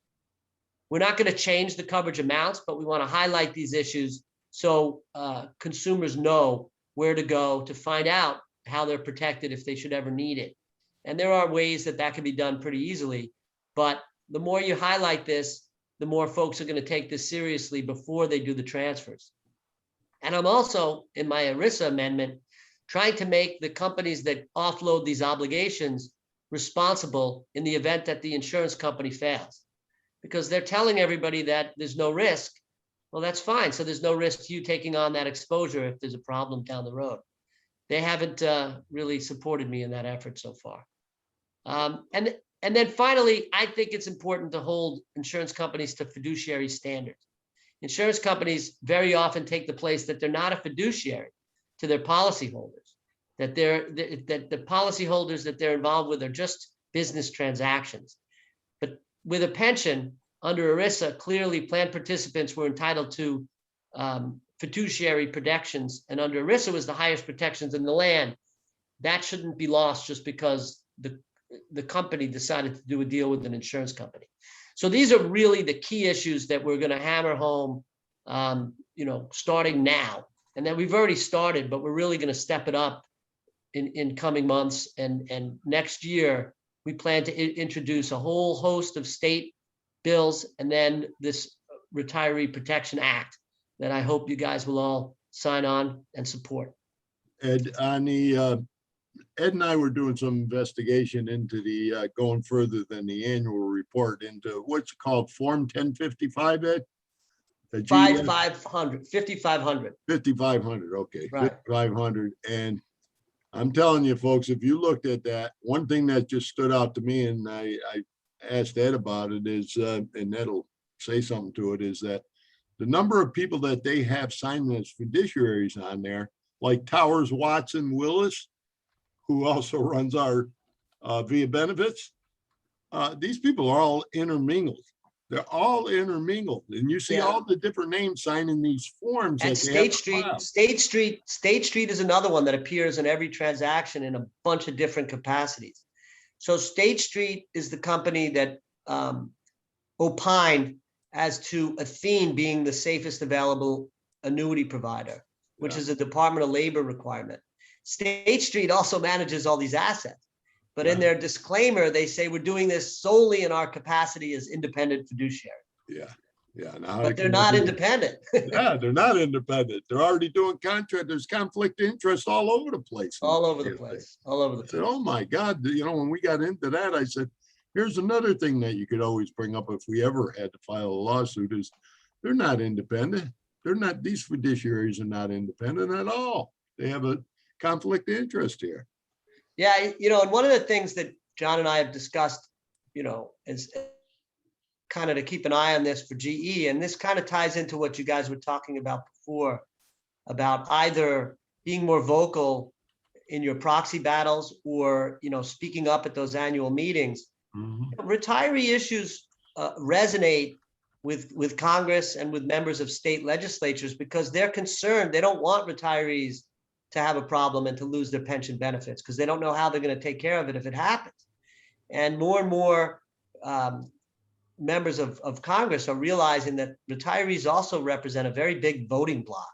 we're not going to change the coverage amounts, but we want to highlight these issues so consumers know where to go to find out how they're protected if they should ever need it. And there are ways that can be done pretty easily, but the more you highlight this, the more folks are going to take this seriously before they do the transfers. And I'm also, in my ERISA amendment, trying to make the companies that offload these obligations responsible in the event that the insurance company fails, because they're telling everybody that there's no risk. Well, that's fine. So there's no risk to you taking on that exposure if there's a problem down the road. They haven't really supported me in that effort so far. And then finally, I think it's important to hold insurance companies to fiduciary standards. Insurance companies very often take the place that they're not a fiduciary to their policyholders, that the policyholders that they're involved with are just business transactions. But with a pension under ERISA, clearly plan participants were entitled to fiduciary protections, and under ERISA was the highest protections in the land. That shouldn't be lost just because the company decided to do a deal with an insurance company. So these are really the key issues that we're going to hammer home, starting now. And then we've already started, but we're really going to step it up in coming months. And next year, we plan to introduce a whole host of state bills and then this Retiree Protection Act that I hope you guys will all sign on and support. Ed, Ed and I were doing some investigation into the going further than the annual report into what's called Form 1055, Ed? 5,500, 5,500. 5,500, okay, Right. 5,500. And I'm telling you, folks, if you looked at that, one thing that just stood out to me, and I asked Ed about it, is, and Ed'll say something to it, is that the number of people that they have signed as fiduciaries on there, like Towers Watson Willis, who also runs our VIA benefits, these people are all intermingled. They're all intermingled, and you see Yeah. all the different names signing these forms. And that they have State to Street, file. State Street is another one that appears in every transaction in a bunch of different capacities. So State Street is the company that opined as to Athene being the safest available annuity provider, which Yeah. is a Department of Labor requirement. State Street also manages all these assets. But in Yeah. their disclaimer, they say we're doing this solely in our capacity as independent fiduciary. Yeah, yeah. Now But they're not independent. Yeah, they're not independent. They're already doing contract. There's conflict of interest all over the place. All over the place, all over the I said, place. oh my God, when we got into that, I said, here's another thing that you could always bring up if we ever had to file a lawsuit is they're not independent. These fiduciaries are not independent at all. They have a conflict of interest here. Yeah, and one of the things that John and I have discussed, is kind of to keep an eye on this for GE, and this kind of ties into what you guys were talking about before, about either being more vocal in your proxy battles or, speaking up at those annual meetings. Retiree issues resonate with Congress and with members of state legislatures because they're concerned. They don't want retirees to have a problem and to lose their pension benefits because they don't know how they're going to take care of it if it happens. And more members of Congress are realizing that retirees also represent a very big voting bloc.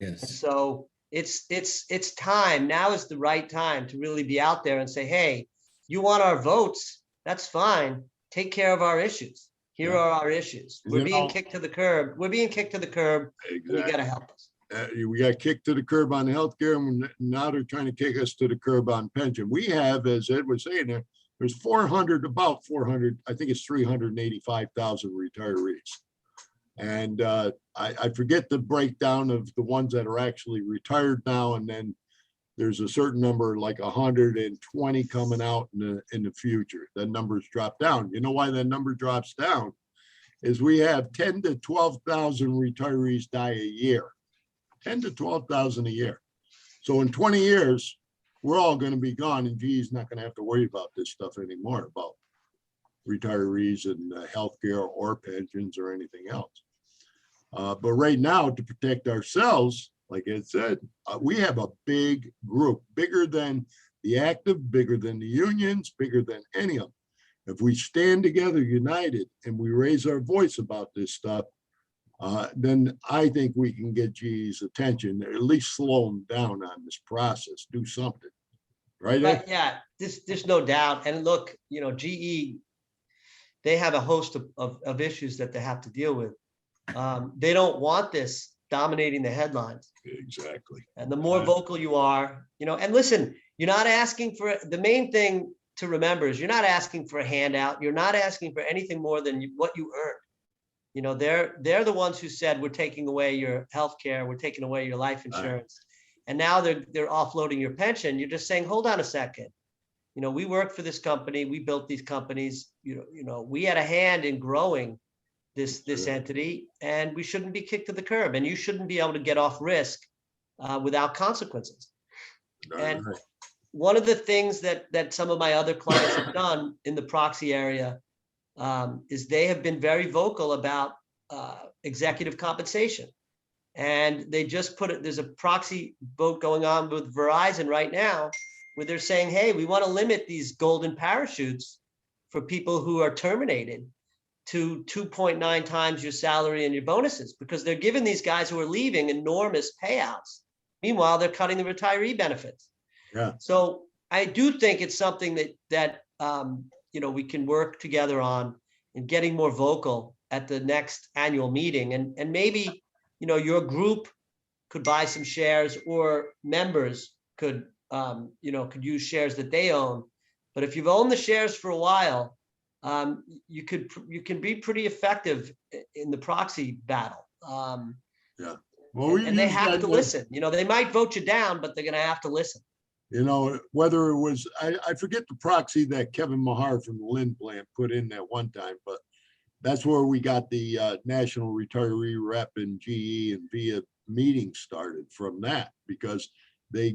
Yes. So it's time. Now is the right time to really be out there and say, hey, you want our votes? That's fine. Take care of our issues. Here Yeah. are our issues. You We're being know- kicked to the curb. We're being kicked to the curb, and you Exactly. gotta help us. We got kicked to the curb on healthcare, and now they're trying to kick us to the curb on pension. We have, as Ed was saying there, there's 400, about 400, I think it's 385,000 retirees. And I forget the breakdown of the ones that are actually retired now, and then there's a certain number, like 120 coming out in the future. That number's dropped down. You know why that number drops down? Is we have 10 to 12,000 retirees die a year. 10 to 12,000 a year. So in 20 years, we're all going to be gone, and GE's not going to have to worry about this stuff anymore, about retirees and healthcare or pensions or anything else. But right now, to protect ourselves, like Ed said, we have a big group, bigger than the active, bigger than the unions, bigger than any of them. If we stand together united and we raise our voice about this stuff, then I think we can get GE's attention, or at least slow them down on this process, do something. Right? Ed? But yeah, there's no doubt. And look, GE, they have a host of issues that they have to deal with. They don't want this dominating the headlines. Exactly. And the more vocal you are, and listen, you're not asking for, the main thing to remember is you're not asking for a handout. You're not asking for anything more than what you earned. They're the ones who said, we're taking away your health care, we're taking away your life insurance. And now they're offloading your pension. You're just saying, hold on a second. We worked for this company, we built these companies, we had a hand in growing this entity, and we shouldn't be kicked to the curb, and you shouldn't be able to get off risk without consequences. And one of the things that some of my other clients have done in the proxy area is they have been very vocal about executive compensation. And they just there's a proxy vote going on with Verizon right now, where they're saying, hey, we want to limit these golden parachutes for people who are terminated to 2.9 times your salary and your bonuses, because they're giving these guys who are leaving enormous payouts. Meanwhile, they're cutting the retiree benefits. Yeah. So I do think it's something that we can work together on in getting more vocal at the next annual meeting. And maybe, your group could buy some shares, or members could use shares that they own. But if you've owned the shares for a while, you can be pretty effective in the proxy battle. Yeah. Well, and they have to listen. They might vote you down, but they're going to have to listen. Whether it was, I forget the proxy that Kevin Mahar from the Lynn plant put in that one time, but that's where we got the national retiree rep and GE and VIA meeting started from that, because they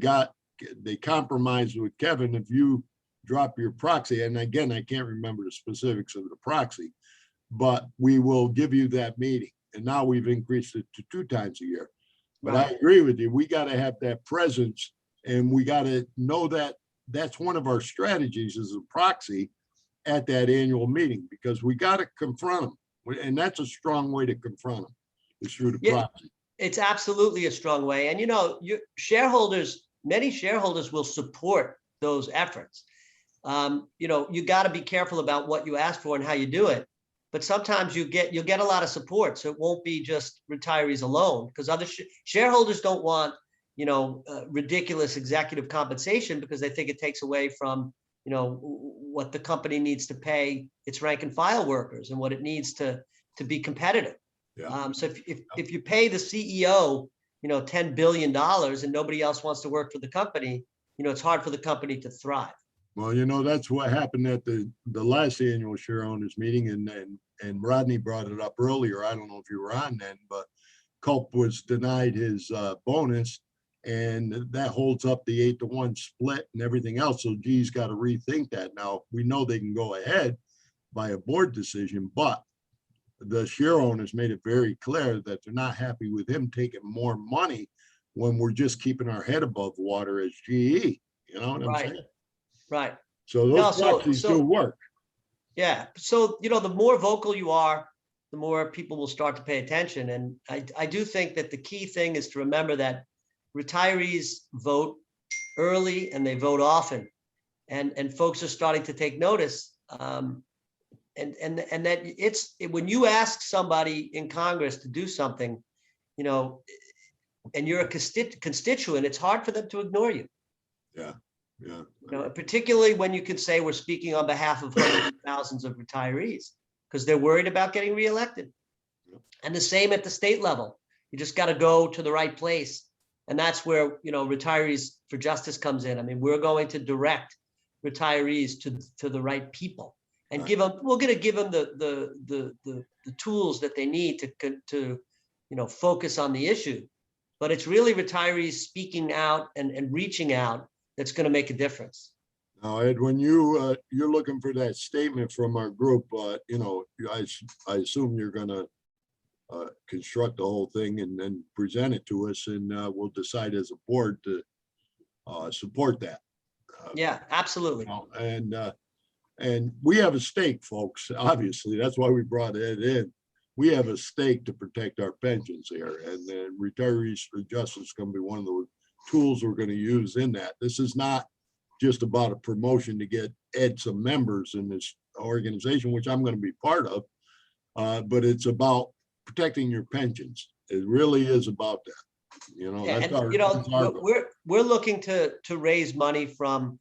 compromised with Kevin. If you drop your proxy, and again, I can't remember the specifics of the proxy, but we will give you that meeting. And now we've increased it to 2 times a year. But I agree with you. We got to have that presence, and we got to know that that's one of our strategies as a proxy at that annual meeting, because we got to confront them. And that's a strong way to confront them, is through the proxy. It's absolutely a strong way. And, many shareholders will support those efforts. You got to be careful about what you ask for and how you do it. But sometimes you'll get a lot of support. So it won't be just retirees alone, because other shareholders don't want, ridiculous executive compensation, because they think it takes away from, what the company needs to pay its rank and file workers and what it needs to be competitive. Yeah. So if you pay the CEO, $10 billion and nobody else wants to work for the company, it's hard for the company to thrive. Well, that's what happened at the last annual share owners meeting, and Rodney brought it up earlier. I don't know if you were on then, but Culp was denied his bonus, and that holds up the 8-to-1 split and everything else. So GE's got to rethink that. Now, we know they can go ahead by a board decision, but the share owners made it very clear that they're not happy with him taking more money when we're just keeping our head above water as GE. You know what I'm saying? Right. So those proxies do work. Yeah. So, the more vocal you are, the more people will start to pay attention. And I do think that the key thing is to remember that retirees vote early and they vote often. And folks are starting to take notice. And that when you ask somebody in Congress to do something, you know, and you're a constituent, it's hard for them to ignore you. Yeah. You know, particularly when you can say we're speaking on behalf of hundreds of thousands of retirees, because they're worried about getting reelected. Yep. And the same at the state level. You just got to go to the right place. And that's where, you know, Retirees for Justice comes in. I mean, we're going to direct retirees to the right people and Right. give them, we're going to give them the tools that they need to, you know, focus on the issue. But it's really retirees speaking out and reaching out that's going to make a difference. Now, Ed, when you're looking for that statement from our group, you know, I assume you're gonna construct the whole thing and then present it to us, and we'll decide as a board to support that. Yeah, absolutely. You know, and we have a stake, folks. Obviously, that's why we brought Ed in. We have a stake to protect our pensions here, and then Retirees for Justice is going to be one of the tools we're going to use in that. This is not just about a promotion to get Ed some members in this organization, which I'm going to be part of, but it's about protecting your pensions. It really is about that. You know, Yeah, that's and, our, you know, that's our goal. we're looking to raise money from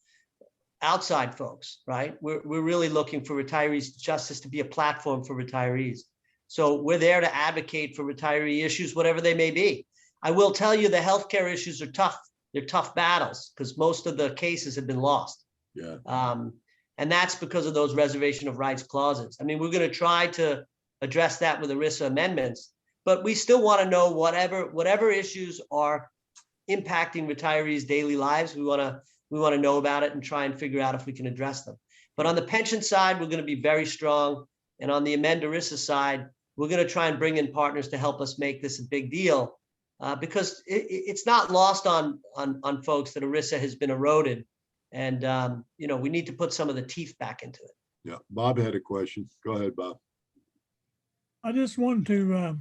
outside folks, right? We're really looking for Retirees Justice to be a platform for retirees. So we're there to advocate for retiree issues, whatever they may be. I will tell you the healthcare issues are tough. They're tough battles because most of the cases have been lost. Yeah. And that's because of those reservation of rights clauses. I mean, we're going to try to address that with ERISA amendments, but we still want to know whatever issues are impacting retirees' daily lives. We want to know about it and try and figure out if we can address them. But on the pension side, we're going to be very strong. And on the amend ERISA side, we're going to try and bring in partners to help us make this a big deal. Because it's not lost on folks that ERISA has been eroded, and you know, we need to put some of the teeth back into it. Yeah. Bob had a question. Go ahead, Bob. I just wanted to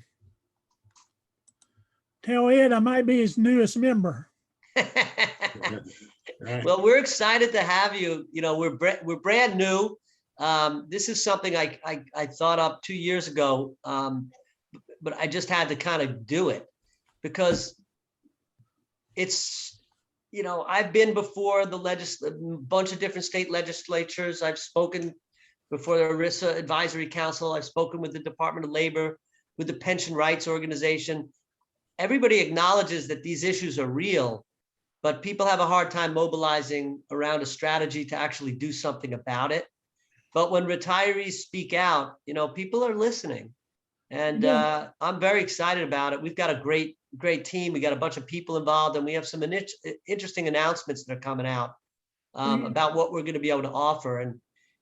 tell Ed I might be his newest member. Right. Well, we're excited to have you. You know, we're brand new. This is something I thought up 2 years ago, but I just had to kind of do it. Because it's, you know, I've been before the bunch of different state legislatures. I've spoken before the ERISA Advisory Council. I've spoken with the Department of Labor, with the Pension Rights Organization. Everybody acknowledges that these issues are real, but people have a hard time mobilizing around a strategy to actually do something about it. But when retirees speak out, you know, people are listening. And I'm very excited about it. We've got a great team. We got a bunch of people involved, and we have some interesting announcements that are coming out about what we're going to be able to offer. And,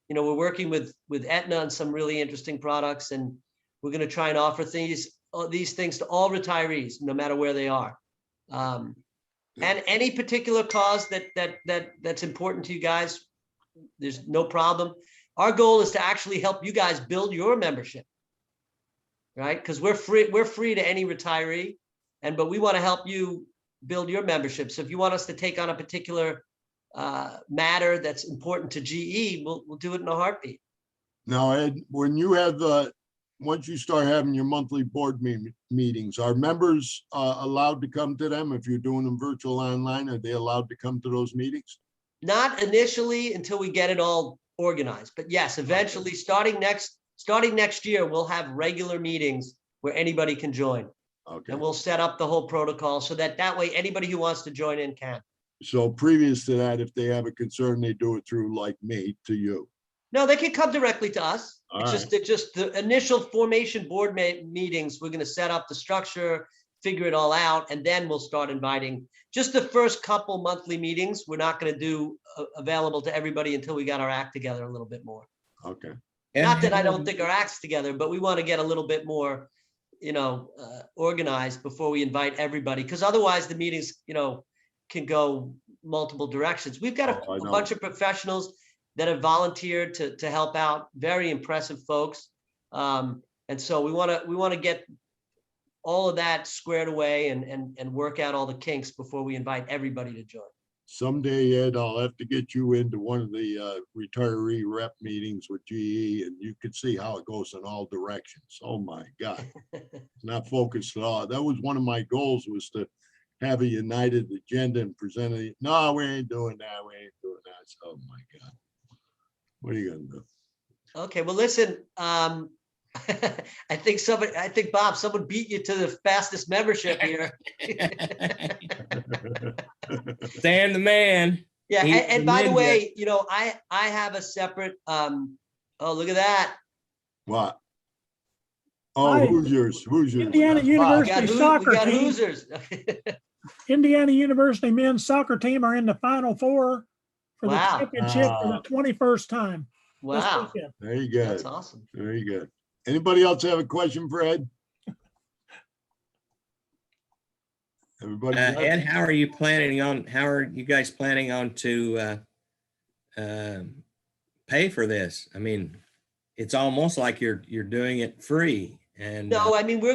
you know, we're working with Aetna on some really interesting products, and we're going to try and offer these things to all retirees, no matter where they are. And any particular cause that's important to you guys, there's no problem. Our goal is to actually help you guys build your membership. Right? Because we're free to any retiree, but we want to help you build your membership. So if you want us to take on a particular matter that's important to GE, we'll do it in a heartbeat. Now, Ed, when you have once you start having your monthly board meetings, are members allowed to come to them? If you're doing them virtual online, are they allowed to come to those meetings? Not initially until we get it all organized, but yes, eventually starting next year, we'll have regular meetings where anybody can join. Okay. And we'll set up the whole protocol so that way anybody who wants to join in can. So previous to that, if they have a concern, they do it through like me to you. No, they can come directly to us. All It's just the initial formation board meetings. We're going to set up the structure, figure it all out, and then we'll start inviting. Just the first couple monthly meetings, we're not going to do available to everybody until we got our act together a little bit more. Okay. Not that I don't think our act's together, but we want to get a little bit more, you know, organized before we invite everybody, because otherwise the meetings, you know, can go multiple directions. We've got a bunch of professionals that have volunteered to help out, very impressive folks. And so we want to get all of that squared away and work out all the kinks before we invite everybody to join. Someday, Ed, I'll have to get you into one of the retiree rep meetings with GE and you can see how it goes in all directions. Oh my God. It's not focused at all. That was one of my goals, was to have a united agenda and present it. No, we ain't doing that. We ain't doing that. So, oh my God. What are you gonna do? Okay, well, listen, I think Bob, someone beat you to the fastest membership here. Stan the man. Yeah, He's and the by the ninja. way, I have a separate, oh, look at that. What? Oh, Hi. who's yours? Who's yours? Indiana Bob. We University got soccer team, Hoosers. Indiana University men's soccer team are in the Final Four for the Wow. championship for the 21st time. this Wow, weekend. Very good. that's awesome. Very good. Anybody else have a question for Ed? Everybody? got it? Ed, how are you guys planning on to pay for this? I mean, it's almost like you're doing it free and No, I mean, we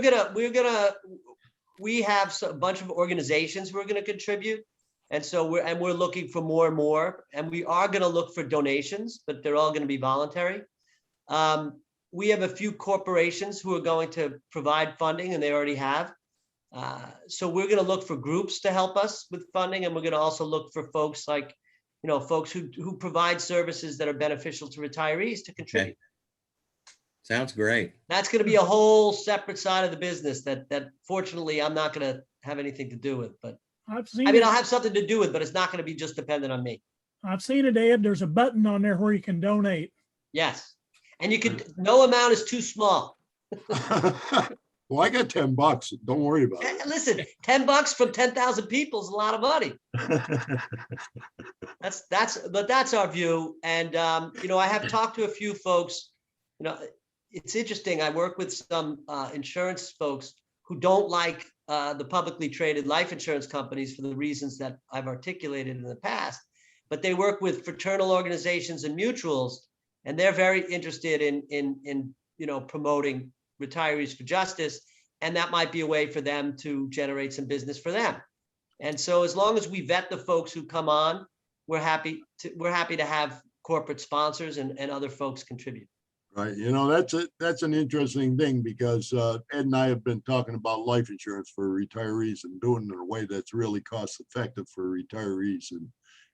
have a bunch of organizations who are gonna contribute. And so we're looking for more and more, and we are gonna look for donations, but they're all gonna be voluntary. We have a few corporations who are going to provide funding, and they already have. So we're gonna look for groups to help us with funding, and we're gonna also look for folks like, folks who provide services that are beneficial to retirees to contribute. sounds great. That's gonna be a whole separate side of the business that fortunately I'm not gonna have anything to do with, but I've seen I mean, it. I'll have something to do with, but it's not gonna be just dependent on me. I've seen it, Ed. There's a button on there where you can donate. Yes. And you could, no amount is too small. Well, I got $10. Don't worry about it. Listen, $10 from 10,000 people is a lot of money. That's our view. And, I have talked to a few folks, it's interesting. I work with some insurance folks who don't like the publicly traded life insurance companies for the reasons that I've articulated in the past, but they work with fraternal organizations and mutuals, and they're very interested in promoting retirees for justice, and that might be a way for them to generate some business for them. And so as long as we vet the folks who come on, we're happy to have corporate sponsors and other folks contribute. Right. That's an interesting thing because Ed and I have been talking about life insurance for retirees and doing it in a way that's really cost effective for retirees. And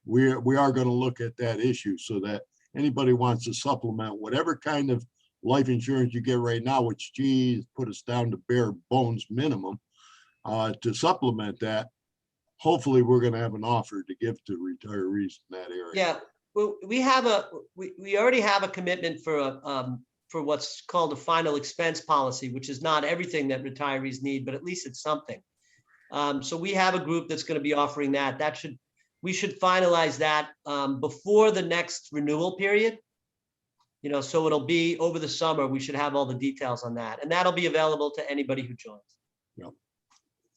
we are going to look at that issue so that anybody wants to supplement whatever kind of life insurance you get right now, which geez, put us down to bare bones minimum, to supplement that. Hopefully we're going to have an offer to give to retirees in that area. Yeah. Well, we already have a commitment for what's called a final expense policy, which is not everything that retirees need, but at least it's something. So we have a group that's going to be offering that. We should finalize that before the next renewal period. So it'll be over the summer. We should have all the details on that, and that'll be available to anybody who joins. Yeah.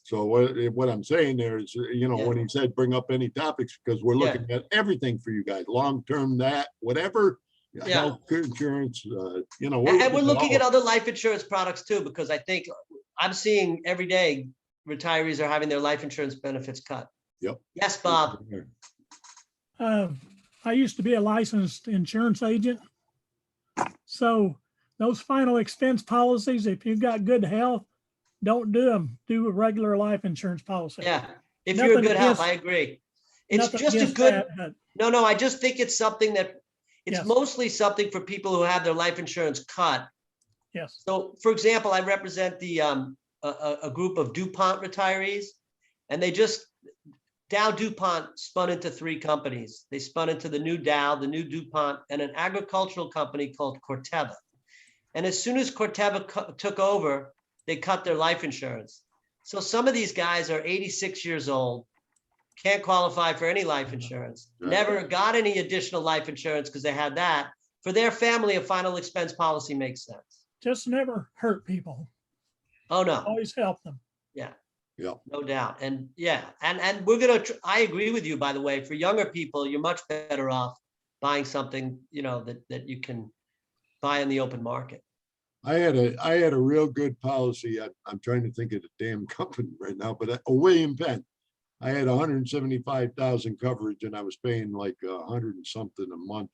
So what I'm saying there is, when he said bring up any topics, because we're looking at everything for you guys, long-term, that, whatever, health insurance, And we're looking at other life insurance products too, because I think I'm seeing every day retirees are having their life insurance benefits cut. Yep. Yes, Bob. I used to be a licensed insurance agent. So those final expense policies, if you've got good health, don't do them. Do a regular life insurance policy. Yeah. If you're in Nothing good health, against- I agree. It's Nothing just a against good, that, but no, I just think it's something that, it's Yes. mostly something for people who have their life insurance cut. yes, So for example, I represent the, a group of DuPont retirees, and Dow DuPont spun into 3 companies. They spun into the new Dow, the new DuPont, and an agricultural company called Corteva. And as soon as Corteva took over, they cut their life insurance. So some of these guys are 86 years old, can't qualify for any life insurance, Right. never got any additional life insurance because they had that. For their family, a final expense policy makes sense. just never hurt people. Oh, no. Always help them. No doubt. And and we're going to, I agree with you, by the way, for younger people, you're much better off buying something, that you can buy in the open market. I had a real good policy. I'm trying to think of the damn company right now, but William Penn. I had 175,000 coverage and I was paying like 100 and something a month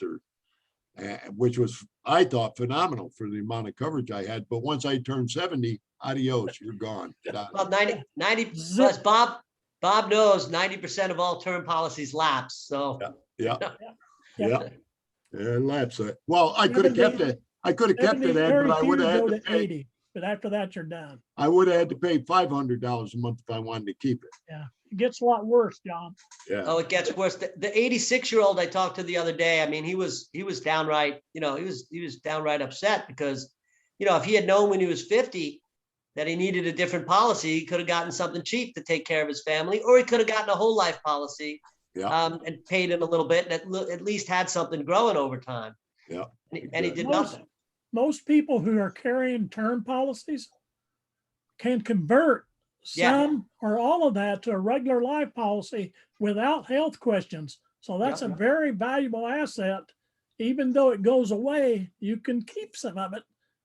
which was, I thought, phenomenal for the amount of coverage I had. But once I turned 70, adios, you're gone. Get out. Well, 90 plus Bob knows 90% of all term policies lapse, so. Yeah, Yeah. yeah, lapse. Well, I could have kept it. I could have kept it, Ed, Very but I few would have had go to to pay. 80, but after that, you're done. I would have had to pay $500 a month if I wanted to keep it. It gets a lot worse, John. Yeah. Oh, it gets worse. The 86-year-old I talked to the other day, I mean, he was downright, he was downright upset because, if he had known when he was 50 that he needed a different policy, he could have gotten something cheap to take care of his family, or he could have gotten a whole life policy. Yeah. And paid in a little bit and at least had something growing over time. Yeah. And he did Most- nothing. Most people who are carrying term policies can convert Yeah. some or all of that to a regular life policy without health questions. So that's a very valuable asset. Even though it goes away, you can keep some of it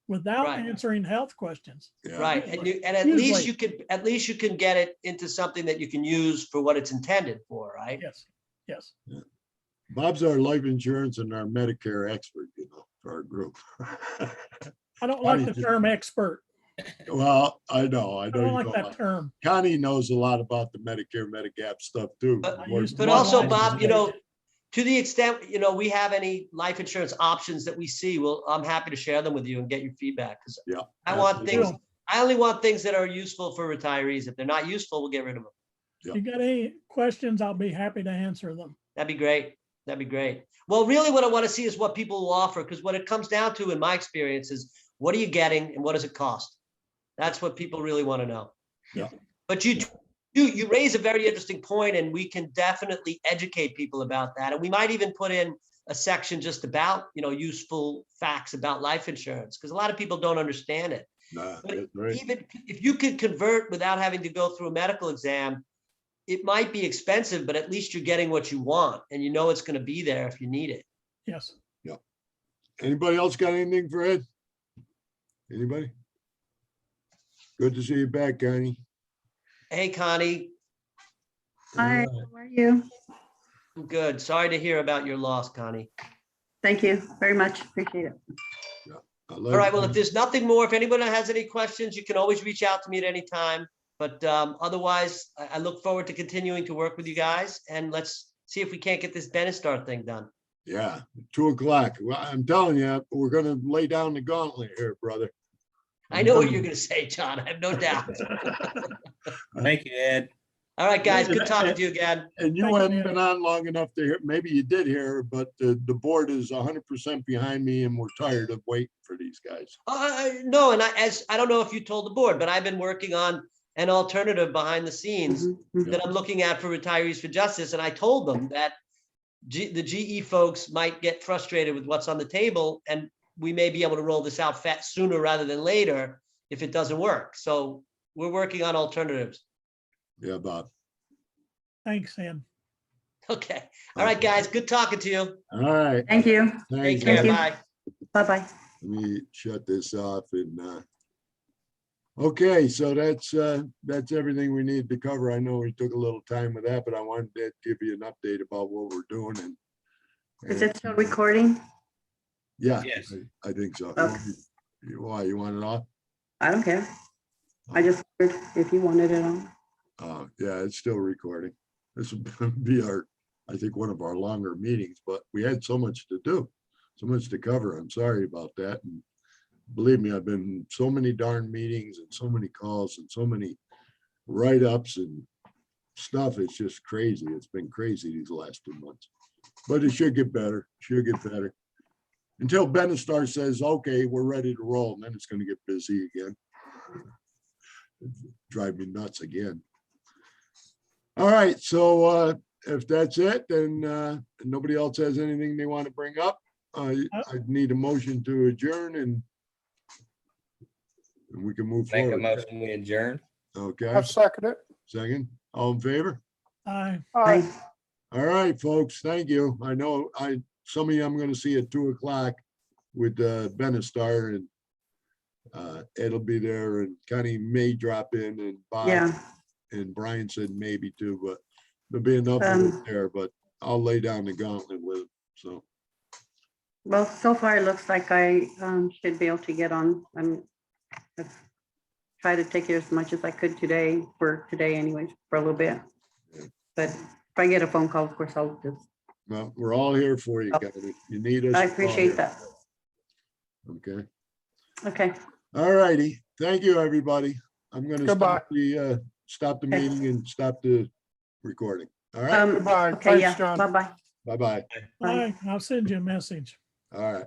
without Right. answering health questions. Yeah. Right. And at least you can get it into something that you can use for what it's intended for, right? Yes, yes. Bob's our life insurance and our Medicare expert, for our group. I don't like the term expert. Well, I know. I don't like you that don't. term. Connie knows a lot about the Medicare, Medigap stuff too. But- More- used to But more also, than- Bob, to the extent, we have any life insurance options that we see, I'm happy to share them with you and get your feedback. Because Yeah. I want things, Sure. I only want things that are useful for retirees. If they're not useful, we'll get rid of them. Yeah. You got any questions? I'll be happy to answer them. That'd be great. That'd be great. Well, really what I want to see is what people will offer, because what it comes down to in my experience is what are you getting and what does it cost? That's what people really want to know. Yeah. But you raise a very interesting point, and we can definitely educate people about that. And we might even put in a section just about, useful facts about life insurance, because a lot of people don't understand it. Nah, But that's right. even if you could convert without having to go through a medical exam, it might be expensive, but at least you're getting what you want and you know it's going to be there if you need it. Yes. Anybody else got anything for Ed? Anybody? Good to see you back, Connie. Hey, Connie, Hi, how are you? I'm good. Sorry to hear about your loss, Connie. Thank you very much. Appreciate it. All right, well, if there's nothing more, if anyone has any questions, you can always reach out to me at any time. But otherwise, I look forward to continuing to work with you guys, and let's see if we can't get this Benistar thing done. Yeah, 2:00. Well, I'm telling you, we're gonna lay down the gauntlet here, brother. I know what you're going to say, John. I have no doubt. Thank you, Ed. All right, guys, good talking to you again. And you Thank you, haven't Ed. been on long enough to hear, maybe you did hear, but the board is 100% behind me and we're tired of waiting for these guys. No, and I don't know if you told the board, but I've been working on an alternative behind the scenes Mhm, mhm. that I'm looking at for Retirees for Justice. And I told them that the GE folks might get frustrated with what's on the table, and we may be able to roll this out sooner rather than later if it doesn't work. So we're working on alternatives. Yeah, Bob. Thanks, Ed. Okay. All right, guys, good talking to you. All right. Thank you. Take Thanks. care. Thank you. Bye. Bye-bye. Let me shut this off and, okay, so that's everything we need to cover. I know we took a little time with that, but I wanted to give you an update about what we're doing and. Is it still recording? Yeah, Yes. I think so. Okay. Why, you want it off? I don't care. I just wondered if you wanted it on. Yeah, it's still recording. This will be I think, one of our longer meetings, but we had so much to do, so much to cover. I'm sorry about that. And believe me, I've been in so many darn meetings and so many calls and so many write-ups and stuff. It's just crazy. It's been crazy these last 2 months. But it should get better, should get better. Until Benistar says, okay, we're ready to roll, and then it's gonna get busy again. Drive me nuts again. All right, so if that's it, then nobody else has anything they want to bring up. I need a motion to adjourn and we can move Make a forward. motion, we adjourn. Okay, I second it. second, all in favor? Aye. Aye. Bye. All right, folks, thank you. I know some of you I'm gonna see at 2:00 with Benistar It'll be there and Connie may drop in and Bob Yeah, and Brian said maybe too, but there'll be enough of it Um, there, but I'll lay down the gauntlet with him, so. well, so far it looks like I should be able to get on. I've tried to take it as much as I could today, for today anyways, for a little bit. But if I get a phone call, of course, I'll just, Well, we're all here for you, Connie. You need us. I we're all appreciate here. that. Okay, Okay, all righty. Thank you, everybody. I'm gonna Goodbye. stop the Okay. meeting and stop the recording. All right, Goodbye. okay, Thanks, yeah, John. bye-bye. bye-bye. All right, I'll send you a message. All right.